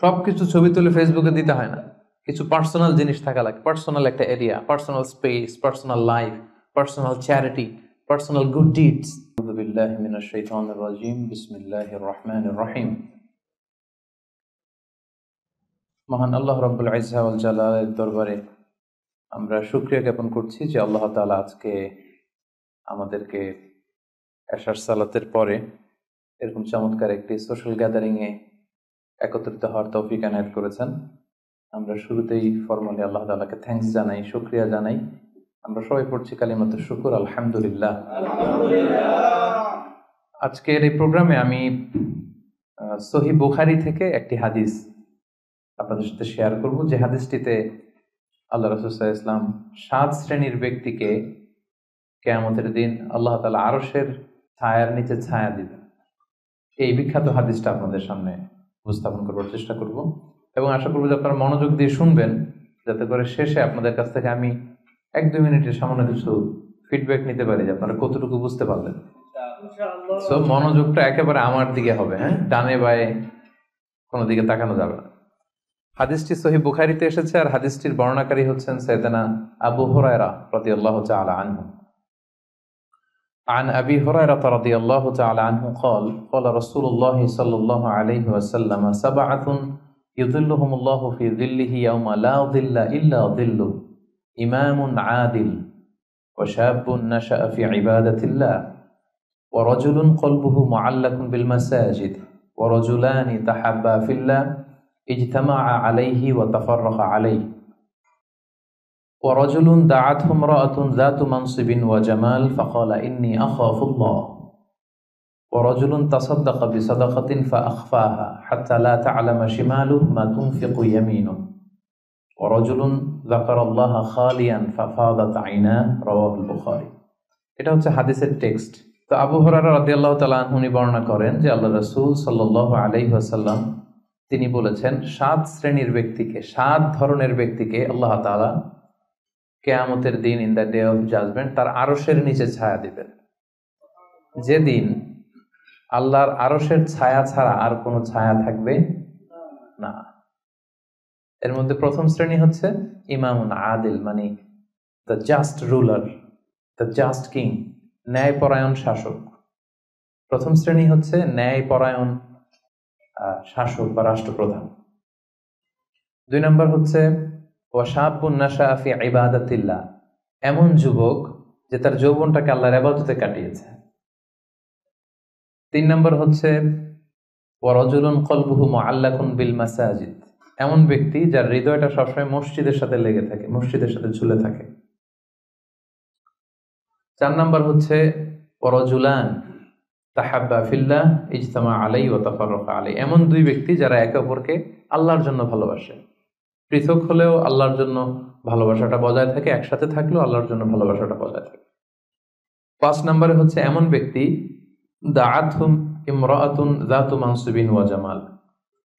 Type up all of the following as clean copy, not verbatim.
সবকিছু ছবি তুলে ফেসবুকে দিতে হয় না, কিছু পার্সোনাল জিনিস থাকা লাগে, পার্সোনাল একটা area, personal space, personal life, personal charity, personal good deeds. আউযু বিল্লাহি মিনাশ শাইতানির রাজিম। বিসমিল্লাহির রহমানির রহিম। মহান আল্লাহ রাব্বুল ইজ্জা ওয়াল জালালের দরবারে আমরা শুকরিয়া জ্ঞাপন করছি যে আল্লাহ তাআলা আজকে আমাদেরকে এশার সালাতের পরে এরকম চমৎকার একটি সোশ্যাল গ্যাদারিং এ একত্রিত হওয়ার তৌফিক এনায়েত করেছেন। আমরা শুরুতেই ফরমালি আল্লাহ তাআলাকে থ্যাঙ্কস জানাই, শুকরিয়া জানাই। আমরা সবাই পড়ছি কালিমাতুশ শুকর, আলহামদুলিল্লাহ। আজকের এই প্রোগ্রামে আমি সহিহ বুখারী থেকে একটি হাদিস আপনাদের সাথে শেয়ার করব, যে হাদিসটিতে আল্লাহ রাসূল সাল্লাল্লাহু আলাইহি ওয়াসাল্লাম 7 শ্রেণীর ব্যক্তিকে কিয়ামতের দিন আল্লাহ তাআলা আরশের ছায়ার নিচে ছায়া দিবেন। এই বিখ্যাত হাদিসটা আপনাদের সামনে উপস্থাপন করার চেষ্টা করব এবং আশা করব যে আপনারা মনোযোগ দিয়ে শুনবেন, যাতে করে শেষে আপনাদের কাছ থেকে আমি 1-2 মিনিটের সামান্য কিছু ফিডব্যাক নিতে পারি যে আপনারা কতটুকু বুঝতে পারলেন। সো মনোযোগটা একেবারে আমার দিকে হবে, হ্যাঁ, ডানে বায়ে কোনো দিকে তাকানো যাবে না। হাদিসটি সহিহ বুখারীতে এসেছে আর হাদিসটির বর্ণনাকারী হচ্ছেন সাইয়েদনা আবু হুরায়রা রাদিয়াল্লাহু তাআলা আনহু। عن أبي هريرة رضي الله تعالى عنه قال قال رسول الله صلى الله عليه وسلم 7 يظلهم الله في ظله يوم لا ظل إلا ظله إمام عادل وشاب نشأ في عبادة الله ورجل قلبه معلق بالمساجد ورجلان تحابا في الله اجتمعا عليه وتفرقا عليه ورجل دعته امرأة ذات منصب وجمال فقال إني أخاف الله ورجل تصدق بصدقة فأخفاها حتى لا تعلم شماله ما تنفق يمينه ورجل ذكر الله خاليا ففاضت عيناه رواه البخاري। এটা হচ্ছে হাদিসের টেক্সট। তো আবু হুরায়রা রাদিয়াল্লাহু তাআলা আনহু বর্ণনা করেন যে আল্লাহ রাসূল সাল্লাল্লাহু আলাইহি ওয়াসাল্লাম তিনি বলেছেন 7 শ্রেণীর ব্যক্তিকে, 7 ধরনের ব্যক্তিকে আল্লাহ তাআলা কিয়ামতের দিন in the day of judgment তার আরশের নিচে ছায়া দিবেন, যেদিন আল্লাহর আরশের ছায়া ছাড়া আর কোনো ছায়া থাকবে না। এর মধ্যে প্রথম শ্রেণী হচ্ছে ইমামুন আদিল, মানে the just ruler, the just king, ন্যায়পরায়ণ শাসক। প্রথম শ্রেণী হচ্ছে ন্যায়পরায়ণ শাসক বা রাষ্ট্রপ্রধান। 2 নম্বর হচ্ছে ওয়াশাবুন নাশা ফি ইবাদাতিল্লাহ, এমন যুবক যে তার যৌবনটাকে আল্লাহর ইবাদতে কাটিয়েছে। 3 নম্বর হচ্ছে ওয়ারাজুলুন কলবুহু মুআল্লাকুন বিল মাসাজিদ, এমন ব্যক্তি যার হৃদয়টা সবসময় মসজিদের সাথে লেগে থাকে, মসজিদের সাথে ঝুলে থাকে। 4 নম্বর হচ্ছে ওয়ারাজুলান তাহাব্বা ফিল্লাহ ইজতামা আলাইহি ওয়া তাফাররাকা আলাইহি, এমন 2 ব্যক্তি যারা একে অপরকে আল্লাহর জন্য ভালোবাসে, পৃথক হলেও আল্লাহর জন্য ভালোবাসাটা বজায় থাকে, একসাথে থাকলেও আল্লাহর জন্য ভালোবাসাটা বজায় থাকে। 5 নম্বরে হচ্ছে এমন ব্যক্তি দাআতহুম ইমরাআতুন যাতু মানসিবিন ওয়া জামাল,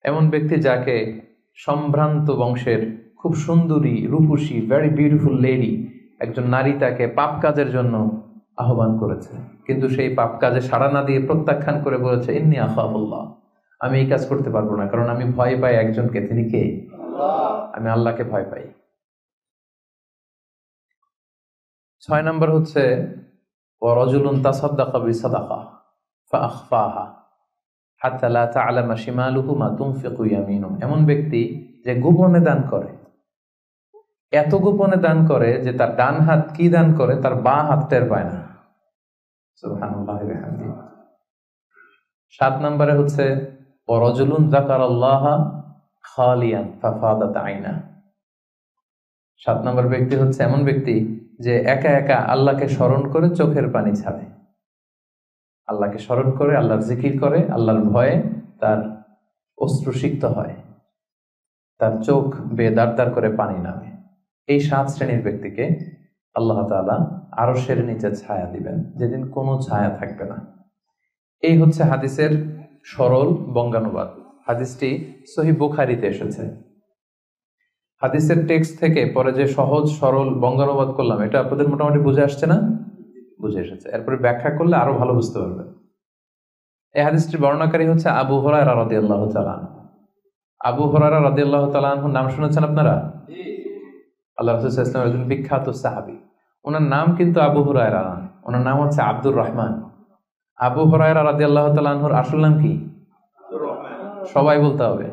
এমন ব্যক্তি যাকে সম্ভ্রান্ত বংশের খুব সুন্দরী রূপসী ভেরি বিউটিফুল লেডি একজন নারী তাকে পাপ কাজের জন্য আহ্বান করেছে, কিন্তু সেই পাপ কাজে সাড়া না দিয়ে প্রত্যাখ্যান করে বলেছে ইন্নী আখাফুল্লাহ, আমি এই কাজ করতে পারবো না, কারণ আমি ভয় পাই একজনকে, তিনি কে? আমি আল্লাহকে ভয় পাই। 6 নম্বর হচ্ছে ওয়ারাজুলুন তাসাদ্দাকা বিসাদাকা ফাআখফাহা হাত্তা লা তা'লামা শিমালুহু মা তুনফিকু ইয়ামিনুহু, এমন ব্যক্তি যে গোপনে দান করে, এত গোপনে দান করে যে তার ডান হাত কি দান করে তার বাঁ হাত টের পায় না। সুবহানাল্লাহি ওয়া বিহামদিহি। 7 নম্বরে হচ্ছে ওয়ারাজুলুন যাকারাল্লাহা খালিয়ান ফাফাদাত আইনা, 7 নম্বর ব্যক্তি হচ্ছে এমন ব্যক্তি যে একা একা আল্লাহকে স্মরণ করে চোখের পানি ছাড়ে, আল্লাহকে স্মরণ করে, আল্লাহর জিকির করে, আল্লাহর ভয়ে তার অশ্রুসিক্ত হয়, তার চোখ বেয়ে দাঁড় দাঁড় করে পানি নামে। এই 7 শ্রেণীর ব্যক্তিকে আল্লাহ তাআলা আরশের নিচে ছায়া দিবেন, যেদিন কোনো ছায়া থাকবে না। এই হচ্ছে হাদিসের সরল বঙ্গানুবাদ। হাদিসটি সহিহ বুখারীতে এসেছে। হাদিসের টেক্সট থেকে পরে যে সহজ সরল বঙ্গানুবাদ করলাম, এটা আপনাদের মোটামুটি বুঝে আসছে না? বুঝে এসেছে। এরপরে ব্যাখ্যা করলে আরো ভালো বুঝতে পারবেন। এই হাদিসটির বর্ণনাকারী হচ্ছে আবু হুরায়রা রাদিয়াল্লাহু তাআলা আনহু। আবু হুরায়রা রাদিয়াল্লাহু তাআলা আনহুর নাম শুনেছেন আপনারা? আল্লাহ রাসূল সাল্লাল্লাহু আলাইহি ওয়াসাল্লাম একজন বিখ্যাত সাহাবী। ওনার নাম কিন্তু আবু হুরায়রা না, ওনার নাম হচ্ছে আব্দুর রহমান। আবু হুরায়রা রাদিয়াল্লাহু তাআলা আনহুর আসল নাম কি? সবাই বলতে হবে,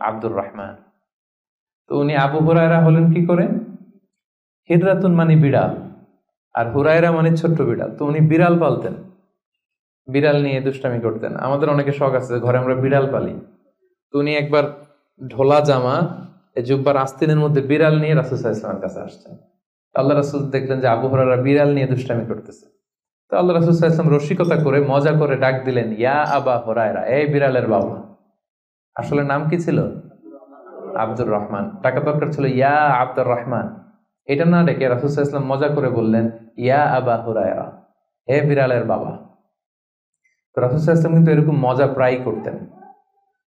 আব্দুর রহমান। তো উনি আবু হুরায়রা হলেন কি করে? হিররাতুন মানে বিড়াল, আর হুরায়রা মানে ছোট্ট বিড়াল। তো উনি বিড়াল পালতেন, বিড়াল নিয়ে দুষ্টামি করতেন। আমাদের অনেকে শখ আছে, ঘরে আমরা বিড়াল পালি। তো উনি একবার ঢোলা জামা, এই জুব্বার আস্তিনের মধ্যে বিড়াল নিয়ে রাসূল সাল্লাল্লাহু আলাইহি ওয়াসাল্লামের কাছে আসছেন। আল্লাহ রাসূল দেখলেন যে আবু হুরায়রা বিড়াল নিয়ে দুষ্টামি করতেছে। তো আল্লাহ রাসূল সাল্লাল্লাহু আলাইহি ওয়াসাল্লাম রসিকতা করে মজা করে ডাক দিলেন, ইয়া আবা হুরায়রা, এই বিড়ালের বাবা। আসলে নাম কি ছিল? আব্দুর রহমান। টাকা দরকার ছিল ইয়া আব্দুর রহমান। এটা না ডেকে রাসূল সাল্লাল্লাহু আলাইহি ওয়াসাল্লাম মজা করে বললেন, ইয়া আবা হুরায়রা, হে বিড়ালের বাবা। তো রাসূল সাল্লাল্লাহু আলাইহি ওয়াসাল্লাম কিন্তু এরকম মজা প্রায়ই করতেন,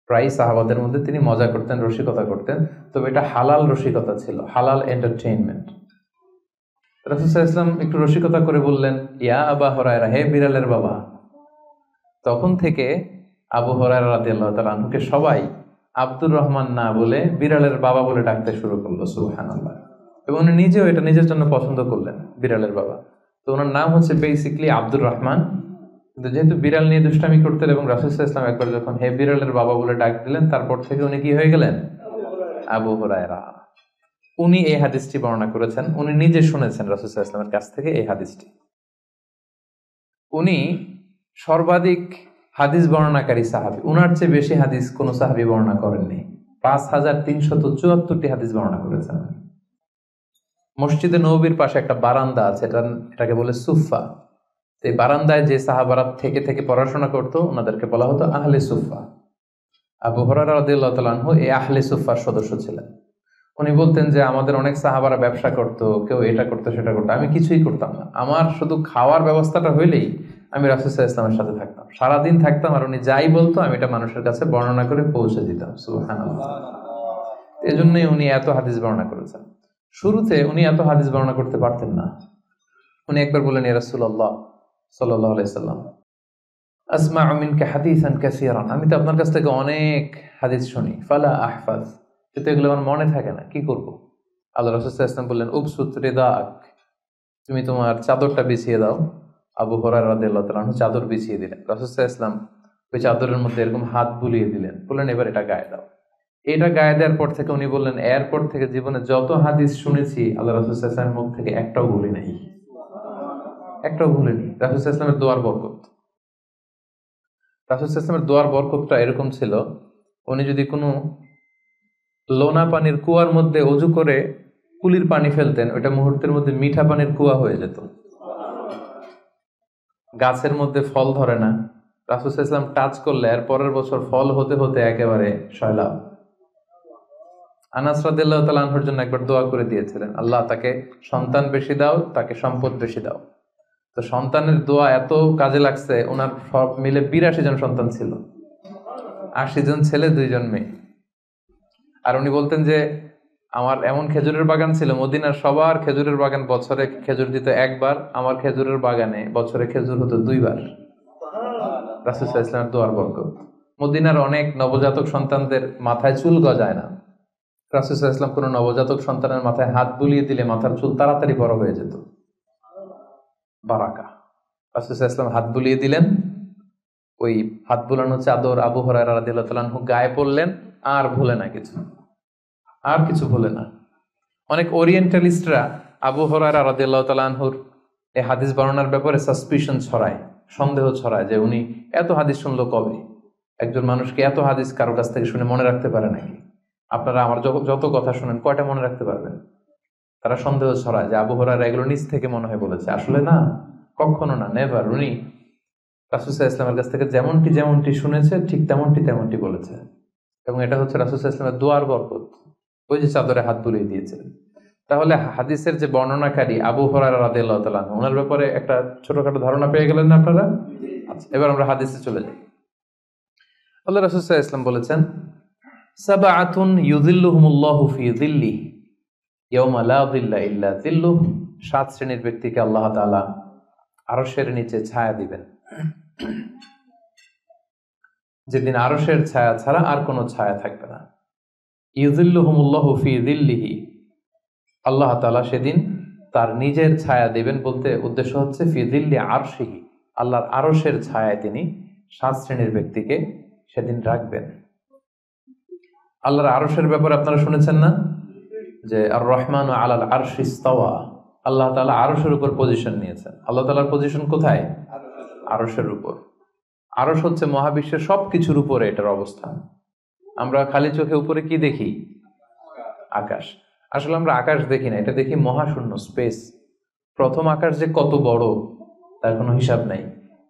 প্রায় সাহাবাদের মধ্যে তিনি মজা করতেন, রসিকতা করতেন। তবে এটা হালাল রসিকতা ছিল, হালাল এন্টারটেইনমেন্ট। রাসূল সাল্লাল্লাহু আলাইহি ওয়াসাল্লাম একটু রসিকতা করে বললেন, ইয়া আবা হুরায়রা, হে বিড়ালের বাবা। তখন থেকে আবু হুরায়রা রাদিয়াল্লাহু তাআলা আনহুকে সবাই আব্দুর রহমান না বলে বিড়ালের বাবা বলে ডাকতে শুরু করলো। সুবহানাল্লাহ। এবং উনি নিজেও এটা নিজের জন্য পছন্দ করলেন, বিড়ালের বাবা। তো ওনার নাম হচ্ছে বেসিক্যালি আব্দুর রহমান, কিন্তু যেহেতু বিড়াল নিয়ে দুষ্টামি করতেন এবং রাসূল সাল্লাল্লাহু আলাইহি ওয়াসাল্লাম একবার যখন হে বিড়ালের বাবা বলে ডাক দিলেন, তারপর থেকে উনি কি হয়ে গেলেন? আবু হুরায়রা। উনি এই হাদিসটি বর্ণনা করেছেন, উনি নিজে শুনেছেন রাসূল সাল্লাল্লাহু আলাইহি ওয়াসাল্লামের কাছ থেকে এই হাদিসটি। উনি সর্বাধিক হাদিস বর্ণনাকারী সাহাবী, উনার চেয়ে বেশি হাদিস কোন সাহাবী বর্ণনা করেননি। 5374টি হাদিস বর্ণনা করেছেন। মসজিদে নববীর পাশে একটা বারান্দা আছে, এটাকে বলে সুফা। এই বারান্দায় যে সাহাবারা থেকে থেকে পড়াশোনা করতো ওনাদেরকে বলা হতো আহলে সুফা। আবু হুরায়রা রাদিয়াল্লাহু তাআলা আনহু এই আহলে সুফার সদস্য ছিলেন। উনি বলতেন যে আমাদের অনেক সাহাবারা ব্যবসা করতো, কেউ এটা করতো সেটা করতো, আমি কিছুই করতাম না। আমার শুধু খাওয়ার ব্যবস্থাটা হইলেই আমি রাসূল সাল্লাল্লাহু আলাইহি ওয়াসাল্লামের সাথে থাকতাম, সারাদিন থাকতাম, আর উনি যাই বলতো আমি এটা মানুষের কাছে বর্ণনা করে পৌঁছে দিতাম। সুবহানাল্লাহ। এজন্যই উনি এত হাদিস বর্ণনা করেছেন। শুরুতে উনি এত হাদিস বর্ণনা করতে পারতেন না। উনি একবার বললেন, ইয়া রাসূলুল্লাহ সাল্লাল্লাহু আলাইহি সাল্লাম, আসমাউ মিনকা হাদিসান কাসীরান, আমি তো আপনার কাছ থেকে অনেক হাদিস শুনি, ফালা আহফাজ, কিন্তু এগুলো আমার মনে থাকে না, কি করব? আল্লাহ রাসূল সাল্লাল্লাহু আলাইহি ওয়াসাল্লাম বললেন, উবসুত রিদাক, তুমি তোমার চাদরটা বিছিয়ে দাও। আবু হুরায়রা রাদিয়াল্লাহু তাআলা আনহু চাদর বিছিয়ে দিলেন। রাসূল সাল্লাল্লাহু আলাইহি ওয়াসাল্লাম ওই চাদরের মধ্যে এরকম হাত বুলিয়ে দিলেন, বললেন এবার এটা গায়ে দাও। এটা গায়ে দেওয়ার পর থেকে উনি বললেন, এরপর থেকে জীবনে যত হাদিস শুনেছি আল্লাহ রাসূল সাল্লাল্লাহু আলাইহি ওয়াসাল্লামের মুখ থেকে একটাও ভুলি নাই, একটাও ভুলিনি। রাসূল সাল্লাল্লাহু আলাইহি ওয়াসাল্লামের দোয়ার বরকত, রাসূল সাল্লাল্লাহু আলাইহি ওয়াসাল্লামের দোয়ার বরকতটা এরকম ছিল, উনি যদি কোনো লোনা পানির কুয়ার মধ্যে অজু করে কুলির পানি ফেলতেন, ওইটা মুহূর্তের মধ্যে মিঠা পানির কুয়া হয়ে যেত। গাছের মধ্যে ফল ধরে না, রাসূল সাল্লাল্লাহু আলাইহি ওয়াসাল্লাম টাচ করলে এর পরের বছর ফল হতে হতে একেবারে সয়লাব। আনাস রাদিয়াল্লাহু তাআলা আনহুর জন্য একবার দোয়া করে দিয়েছিলেন, আল্লাহ তাকে সন্তান বেশি দাও, তাকে সম্পদ বেশি দাও। তো সন্তানের দোয়া এত কাজে লাগছে, ওনার সব মিলে 82 জন সন্তান ছিল, 80 জন ছেলে 2 জন মেয়ে। আর উনি বলতেন যে আমার এমন খেজুরের বাগান ছিল, মদিনার সবার খেজুরের বাগান বছরে খেজুর দিত একবার, আমার খেজুরের বাগানে বছরে খেজুর হতো 2 বার। রাসূল সাল্লাল্লাহু আলাইহি ওয়াসাল্লামের দোয়ার বরকত। মদিনার অনেক নবজাতক সন্তানদের মাথায় চুল গজায় না, রাসূল সাল্লাল্লাহু আলাইহি ওয়াসাল্লাম কোনো নবজাতক সন্তানের মাথায় হাত বুলিয়ে দিলে মাথার চুল তাড়াতাড়ি বড় হয়ে যেত। বারাকা। রাসূল সাল্লাল্লাহু আলাইহি ওয়াসাল্লাম হাত বুলিয়ে দিলেন, ওই হাত বুলানো চাদর আবু হুরায়রা রাদিয়াল্লাহু তাআলা আনহু গায়ে পড়লেন, আর ভুলে না কিছু, আর কিছু ভুলে না। অনেক ওরিয়েন্টালিস্টরা আবু হুরায়রা রাদিয়াল্লাহু তাআলা আনহুর এই হাদিস বর্ণনার ব্যাপারে সাসপিশন ছড়ায়, সন্দেহ ছড়ায় যে উনি এত হাদিস শুনলো কবে? একজন মানুষকে এত হাদিস কারো কাছ থেকে শুনে মনে রাখতে পারে নাকি? আপনারা আমার যত কথা শুনেন কয়টা মনে রাখতে পারবেন? তারা সন্দেহ ছড়ায় যে আবু হুরায়রা এগুলো নিজ থেকে মনে হয় বলেছে। আসলে না, কখনো না, নেভার। উনি রাসূল সাল্লাল্লাহু আলাইহি ওয়াসাল্লামের কাছ থেকে যেমনটি শুনেছে ঠিক তেমনটি বলেছে। এবং এটা হচ্ছে রাসূল সাল্লাল্লাহু আলাইহি ওয়াসাল্লামের দোয়ার বরকত, ওই যে চাদরে হাত বুলিয়ে দিয়েছিলেন। তাহলে হাদিসের যে বর্ণনাকারী আবু হুরায়রা রাদিয়াল্লাহু তাআলা আনহু, ওনার ব্যাপারে একটা ছোটখাটো ধারণা পেয়ে গেলেন না আপনারা? আচ্ছা, এবার আমরা হাদিসে চলে যাই। আল্লাহ রাসূল সাল্লাল্লাহু আলাইহি ওয়াসাল্লাম বলেছেন, সাবআতুন ইউযিল্লুহুমুল্লাহু ফি যিল্লিহি ইয়াওমা লা যিল্লা ইল্লা যিল্লুহু, 7 শ্রেণীর ব্যক্তিকে আল্লাহ তাআলা আরশের নিচে ছায়া দিবেন। যেদিন আরশের ছায়া ছাড়া আর কোনো ছায়া থাকবে না। ইউযিল্লুহুমুল্লাহু ফি যিল্লিহি, আল্লাহ তাআলা সেদিন তার নিজের ছায়া দেবেন, বলতে উদ্দেশ্য হচ্ছে ফি যিল্লি আরশিহি, আল্লাহর আরশের ছায়ায় তিনি 7 শ্রেণীর ব্যক্তিকে সেদিন রাখবেন। আল্লাহর আরশের ব্যাপারে আপনারা শুনেছেন না, যে আর রহমান আলাল আরশি ইস্তাওয়া, আল্লাহ তাআলা আরশের উপর পজিশন নিয়েছেন। আল্লাহ তাআলার পজিশন কোথায়? আরশের উপর। আরশ হচ্ছে মহাবিশ্বের সবকিছুর উপরে এটার অবস্থান। আমরা খালি চোখে উপরে কি দেখি? আকাশ। আসলে আমরা আকাশ দেখি না, এটা দেখি মহাশূন্য, স্পেস। প্রথম আকাশ যে কত বড় তার কোনো হিসাব নাই।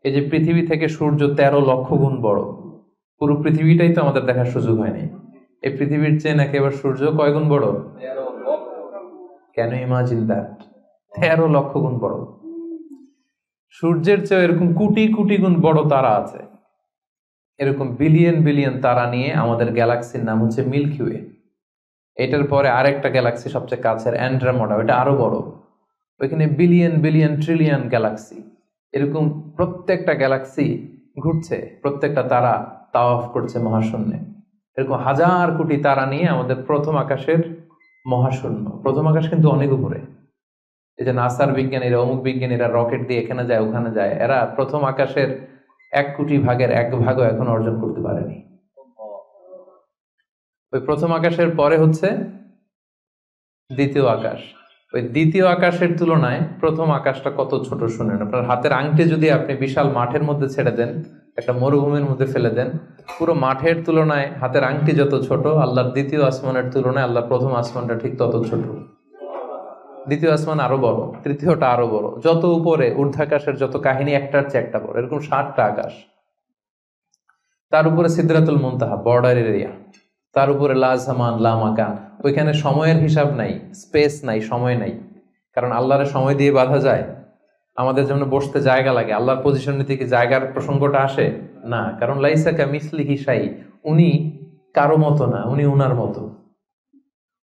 এই যে পৃথিবী থেকে সূর্য 13 লক্ষ গুণ বড়, পুরো পৃথিবীটাই তো আমাদের দেখার সুযোগ হয়নি। এই পৃথিবীর চেয়ে নাকি এবার সূর্য কয় গুণ বড়? Can you imagine that? 13 লক্ষ গুণ বড়। সূর্যের চেয়ে এরকম কোটি কোটি গুণ বড় তারা আছে। এরকম বিলিয়ন বিলিয়ন তারা নিয়ে আমাদের গ্যালাক্সির নাম হচ্ছে মিল্কি ওয়ে। এটার পরে আরেকটা গ্যালাক্সি সবচেয়ে কাছের অ্যান্ড্রোমেডা, ওটা আরো বড়। ওইখানে বিলিয়ন বিলিয়ন ট্রিলিয়ন গ্যালাক্সি। এরকম প্রত্যেকটা গ্যালাক্সি ঘুরছে, প্রত্যেকটা তারা তাওয়াফ করছে মহাশূন্যে। এরকম হাজার কোটি তারা নিয়ে আমাদের প্রথম আকাশের মহাশূন্য। প্রথম আকাশ কিন্তু অনেক উপরে। এই যে নাসার বিজ্ঞানীরা, অমুক বিজ্ঞানীরা রকেট দিয়ে এখানে যায় ওখানে যায়, এরা প্রথম আকাশের 1 কোটি ভাগের 1 ভাগও এখন অর্জন করতে পারেনি। ওই প্রথম আকাশের পরে হচ্ছে দ্বিতীয় আকাশ। ওই দ্বিতীয় আকাশের তুলনায় প্রথম আকাশটা কত ছোট শুনেন। আপনার হাতের আংটি যদি আপনি বিশাল মাঠের মধ্যে ছেড়ে দেন, একটা মরুভূমির মধ্যে ফেলে দেন, পুরো মাঠের তুলনায় হাতের আংটি যত ছোট, আল্লাহর দ্বিতীয় আসমানের তুলনায় আল্লাহর প্রথম আসমানটা ঠিক তত ছোট। দ্বিতীয় আসমান আরো বড়, তৃতীয়টা আরো বড়, যত উপরে ঊর্ধ্বাকাশের যত কাহিনী একটার চেয়ে একটা বড়। এরকম 7টা আকাশ। তার উপরে সিদরাতুল মুনতাহা, বর্ডার এরিয়া। তার উপরে লা জামান লা মাকান, ওইখানে সময়ের হিসাব নাই, স্পেস নাই, সময় নাই। কারণ আল্লাহর সময় দিয়ে বাঁধা যায়? আমাদের যেমন বসতে জায়গা লাগে, আল্লাহর পজিশন নিতে কি জায়গার প্রসঙ্গটা আসে না? কারণ লাইসা কামিসলিহি শাই, উনি কারো মতো না, উনি উনার মতো।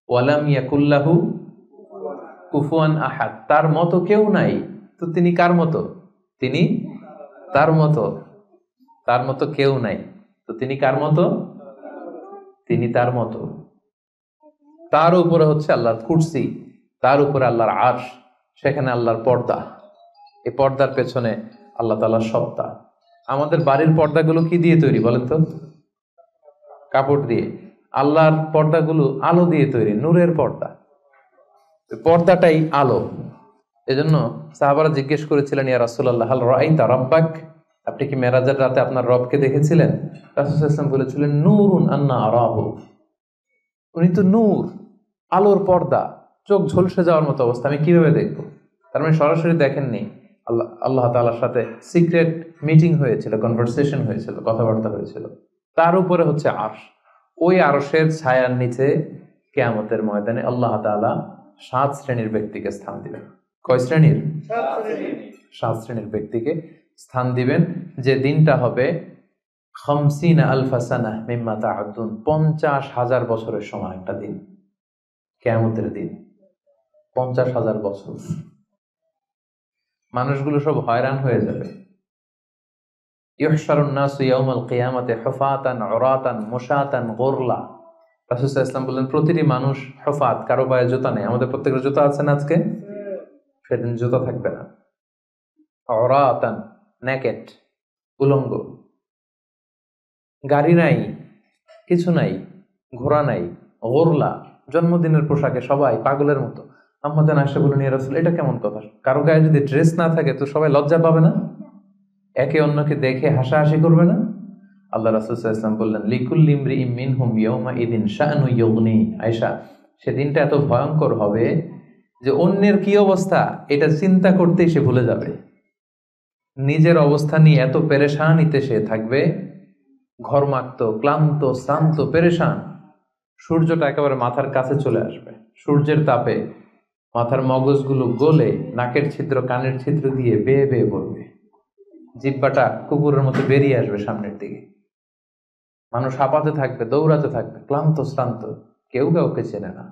ওয়ালাম ইয়াকুল্লাহু কুফুয়ান আহাদ, তার মতো কেউ নাই। তো তিনি কার মতো? তিনি তার মতো। তার মতো কেউ নাই, তো তিনি কার মতো? তিনি তার মতো। তার উপরে হচ্ছে আল্লাহর কুরসি, তার উপরে আল্লাহর আরশ, সেখানে আল্লাহর পর্দা। এই পর্দার পেছনে আল্লাহ তাআলার সত্তা। আমাদের বাড়ির পর্দাগুলো কি দিয়ে তৈরি বলেন তো? কাপড় দিয়ে। আল্লাহর পর্দাগুলো আলো দিয়ে তৈরি, নূরের পর্দা। পর্দাটাই আলো। এজন্য সাহাবারা জিজ্ঞেস করেছিলেন, ইয়া রাসূলুল্লাহ হাল রাআইতা রাব্বাক, আপনি কি মেরাজের রাতে আপনার রবকে দেখেছিলেন? রাসূল সাল্লাল্লাহু আলাইহি ওয়াসাল্লাম বলেছিলেন, নূরুন আন্না আরাহু, উনি তো নূর, আলোর পর্দা, চোখ ঝলসে যাওয়ার মতো অবস্থা, আমি কিভাবে দেখবো? তার মানে সরাসরি দেখেননি। আল্লাহ তাআলার সাথে সিক্রেট মিটিং হয়েছিল, কনভারসেশন হয়েছিল, কথাবার্তা হয়েছিল। তার উপরে হচ্ছে আরশ। ওই আরশের ছায়ার নিচে কিয়ামতের ময়দানে আল্লাহ তাআলা 7 শ্রেণীর ব্যক্তিকে স্থান দিবেন। কয় শ্রেণীর? 7 শ্রেণীর ব্যক্তিকে স্থান দিবেন। যে দিনটা হবে 50 আলফা সানাহ মিম্মা তা'উদ্দুন, 50,000 বছরের সময় একটা দিন, কিয়ামতের দিন। 50,000 বছর। মানুষগুলো সব হয়রান হয়ে যাবে। ইউহশারুন নাসু ইয়াউমাল কিয়ামাতি হুফাতান উরাতান মুশাতান গুরলা। রাসূল সাল্লাল্লাহু আলাইহি ওয়াসাল্লাম বললেন, প্রতিটি মানুষ হুফাত, কারো পায়ে জুতা নেই। আমাদের প্রত্যেকের জুতা আছে না আজকে? সেদিন জুতা থাকবে না। উরাতান, নেকেড, উলঙ্গ। গাড়ি নাই, কিছু নাই, ঘোড়া নাই, গোরলা, জন্মদিনের পোশাকে সবাই পাগলের মতো। আম্মা জান আয়েশা বলেন, ইয়া রাসূল, এটা কেমন কথা? কারো গায়ে যদি ড্রেস না থাকে তো সবাই লজ্জা পাবে না? একে অন্যকে দেখে হাসাহাসি করবে না? আল্লাহ রাসূল সাল্লাল্লাহু আলাইহি ওয়াসাল্লাম বললেন, লিকুল্লি ইমরিইম মিনহুম ইয়াওমা ইদিন শাআনু ইউগনি। আয়েশা, সেদিনটা এত ভয়ঙ্কর হবে যে অন্যের কি অবস্থা এটা চিন্তা করতেই সে ভুলে যাবে। নিজের অবস্থা নিয়ে এত পেরেশানিতে সে থাকবে, ঘর্মাক্ত, ক্লান্ত, শ্রান্ত, পেরেশান। সূর্যটা একেবারে মাথার কাছে চলে আসবে। সূর্যের তাপে মাথার মগজগুলো গলে নাকের ছিদ্র, কানের ছিদ্র দিয়ে বেয়ে বেয়ে পড়বে। জিহ্বাটা কুকুরের মতো বেরিয়ে আসবে সামনের দিকে। মানুষ হাঁপাতে থাকবে, দৌড়াতে থাকবে, ক্লান্ত শ্রান্ত, কেউ কাউকে চেনে না।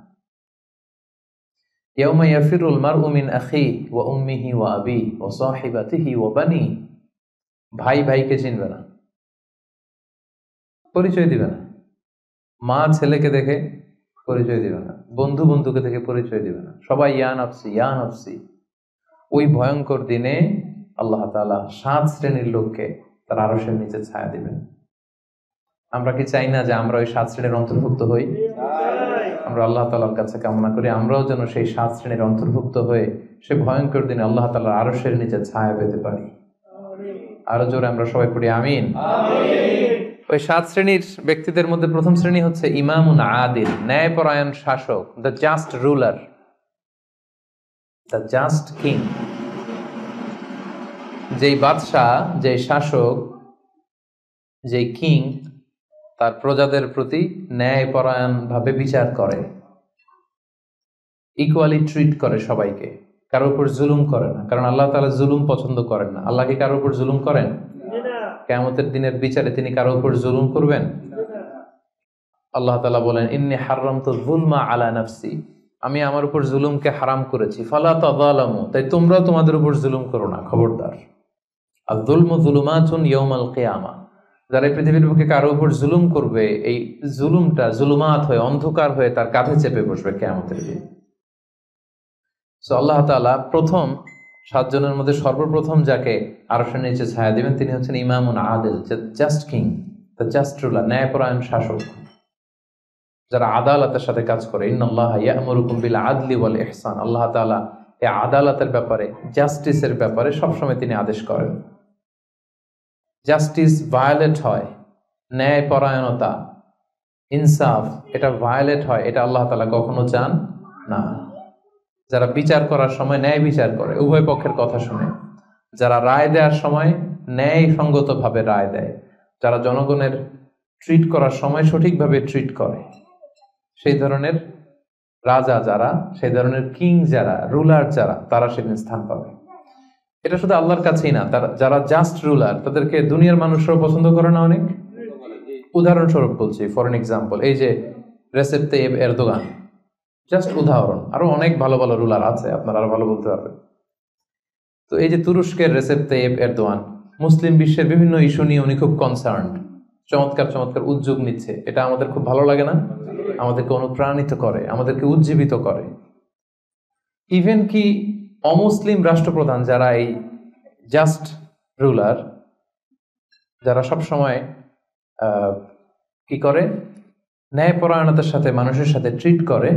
ইয়াউমা ইয়াফিরুল মারউ মিন আখিহি ওয়া উম্মিহি ওয়া আবিহি ওয়া সাহিবাতিহি ওয়া বানিহি। ভাই ভাইকে চিনবে না, পরিচয় দিবে না। মা ছেলেকে দেখে পরিচয় দিবে না, বন্ধু বন্ধুকে দেখে পরিচয় দিবে না, সবাই ইয়া নফসি ইয়া নফসি। ওই ভয়ঙ্কর দিনে আল্লাহ তাআলা 7 শ্রেণীর লোককে তার আরশের নিচে ছায়া দিবেন। আমরা কি চাই না যে আমরা ওই 7 শ্রেণীর অন্তর্ভুক্ত হই? আমরা আল্লাহ তাআলার কাছে কামনা করি আমরাও যেন সেই 7 শ্রেণীর অন্তর্ভুক্ত হয়ে সে ভয়ঙ্কর দিনে আল্লাহ তাআলার আরশের নিচে ছায়া পেতে পারি। আরো জোরে আমরা সবাই পড়ি আমিন। ওই 7 শ্রেণীর ব্যক্তিদের মধ্যে প্রথম শ্রেণী হচ্ছে ইমামুন আদিল, ন্যায়পরায়ণ শাসক, the just ruler, the just king. যেই বাদশাহ, যেই শাসক, যেই কিং তার প্রজাদের প্রতি ন্যায়পরায়ণ ভাবে বিচার করে, ইকুয়ালি ট্রিট করে সবাইকে, কারোর উপর জুলুম করে না। কারণ আল্লাহ তাআলা জুলুম পছন্দ করেন না। আল্লাহ কি কারোর উপর জুলুম করেন? কিয়ামতের দিনের বিচারে তিনি কারোর উপর জুলুম করবেন? আল্লাহ তাআলা বলেন ইন্নী হাররামতু যুলমা আলা নাফসি, আমি আমার উপর জুলুমকে হারাম করেছি, ফালা তাযালামু, তাই তোমরাও তোমাদের উপর জুলুম করো না, খবরদার। আয-যুলমু যুলুমাতুন ইয়াউমাল কিয়ামা, যারা এই পৃথিবীর বুকে কারো উপর জুলুম করবে, এই জুলুমটা জুলুমাত হয়ে, অন্ধকার হয়ে তার কাঁধে চেপে বসবে কিয়ামতের দিন। সো আল্লাহ তাআলা প্রথম 7 জনের মধ্যে সর্বপ্রথম যাকে আরশের নিচে ছায়া দিবেন তিনি হচ্ছেন ইমামুন আদিল, just king, the just ruler, ন্যায়পরায়ণ শাসক, যারা আদালতের সাথে কাজ করে। ইন্নাল্লাহা ইয়া'মুরুকুম বিল আদলি ওয়াল ইহসান, আল্লাহ তাআলা এই আদালতের ব্যাপারে, জাস্টিসের ব্যাপারে সবসময় তিনি আদেশ করেন। জাস্টিস ভায়োলেট হয়, ন্যায়পরায়ণতা, ইনসাফ এটা ভায়োলেট হয়, এটা আল্লাহ তাআলা কখনো চান না। যারা বিচার করার সময় ন্যায় বিচার করে, উভয় পক্ষের কথা শুনে, যারা রায় দেওয়ার সময় ন্যায় সঙ্গতভাবে রায় দেয়, যারা জনগণের ট্রিট করার সময় সঠিকভাবে ট্রিট করে, সেই ধরনের রাজা যারা, সেই ধরনের কিং যারা, রুলার যারা, তারা সেদিন স্থান পাবে। এটা শুধু আল্লাহর কাছেই না, তারা যারা জাস্ট রুলার তাদেরকে দুনিয়ার মানুষরাও পছন্দ করে না অনেক। উদাহরণস্বরূপ বলছি, ফর এন এক্সাম্পল, এই যে রেসেপ তাইয়েব এরদোগান, জাস্ট উদাহরণ। আরো অনেক ভালো ভালো রুলার আছে, আপনারা আরো ভালো বলতে পারবেন। তো এই যে তুরস্কের রেসেপ তাইয়েব এরদোয়ান, মুসলিম বিশ্বের বিভিন্ন ইস্যু নিয়ে উনি খুব কনসার্নড, চমৎকার চমৎকার উদ্যোগ নিচ্ছে। এটা আমাদের খুব ভালো লাগে না? আমাদেরকে অনুপ্রাণিত করে, আমাদেরকে উজ্জীবিত করে। ইভেন কি অমুসলিম রাষ্ট্রপ্রধান যারা এই জাস্ট রুলার, যারা সব সময় কি করে, ন্যায়পরায়ণতার সাথে মানুষের সাথে ট্রিট করে,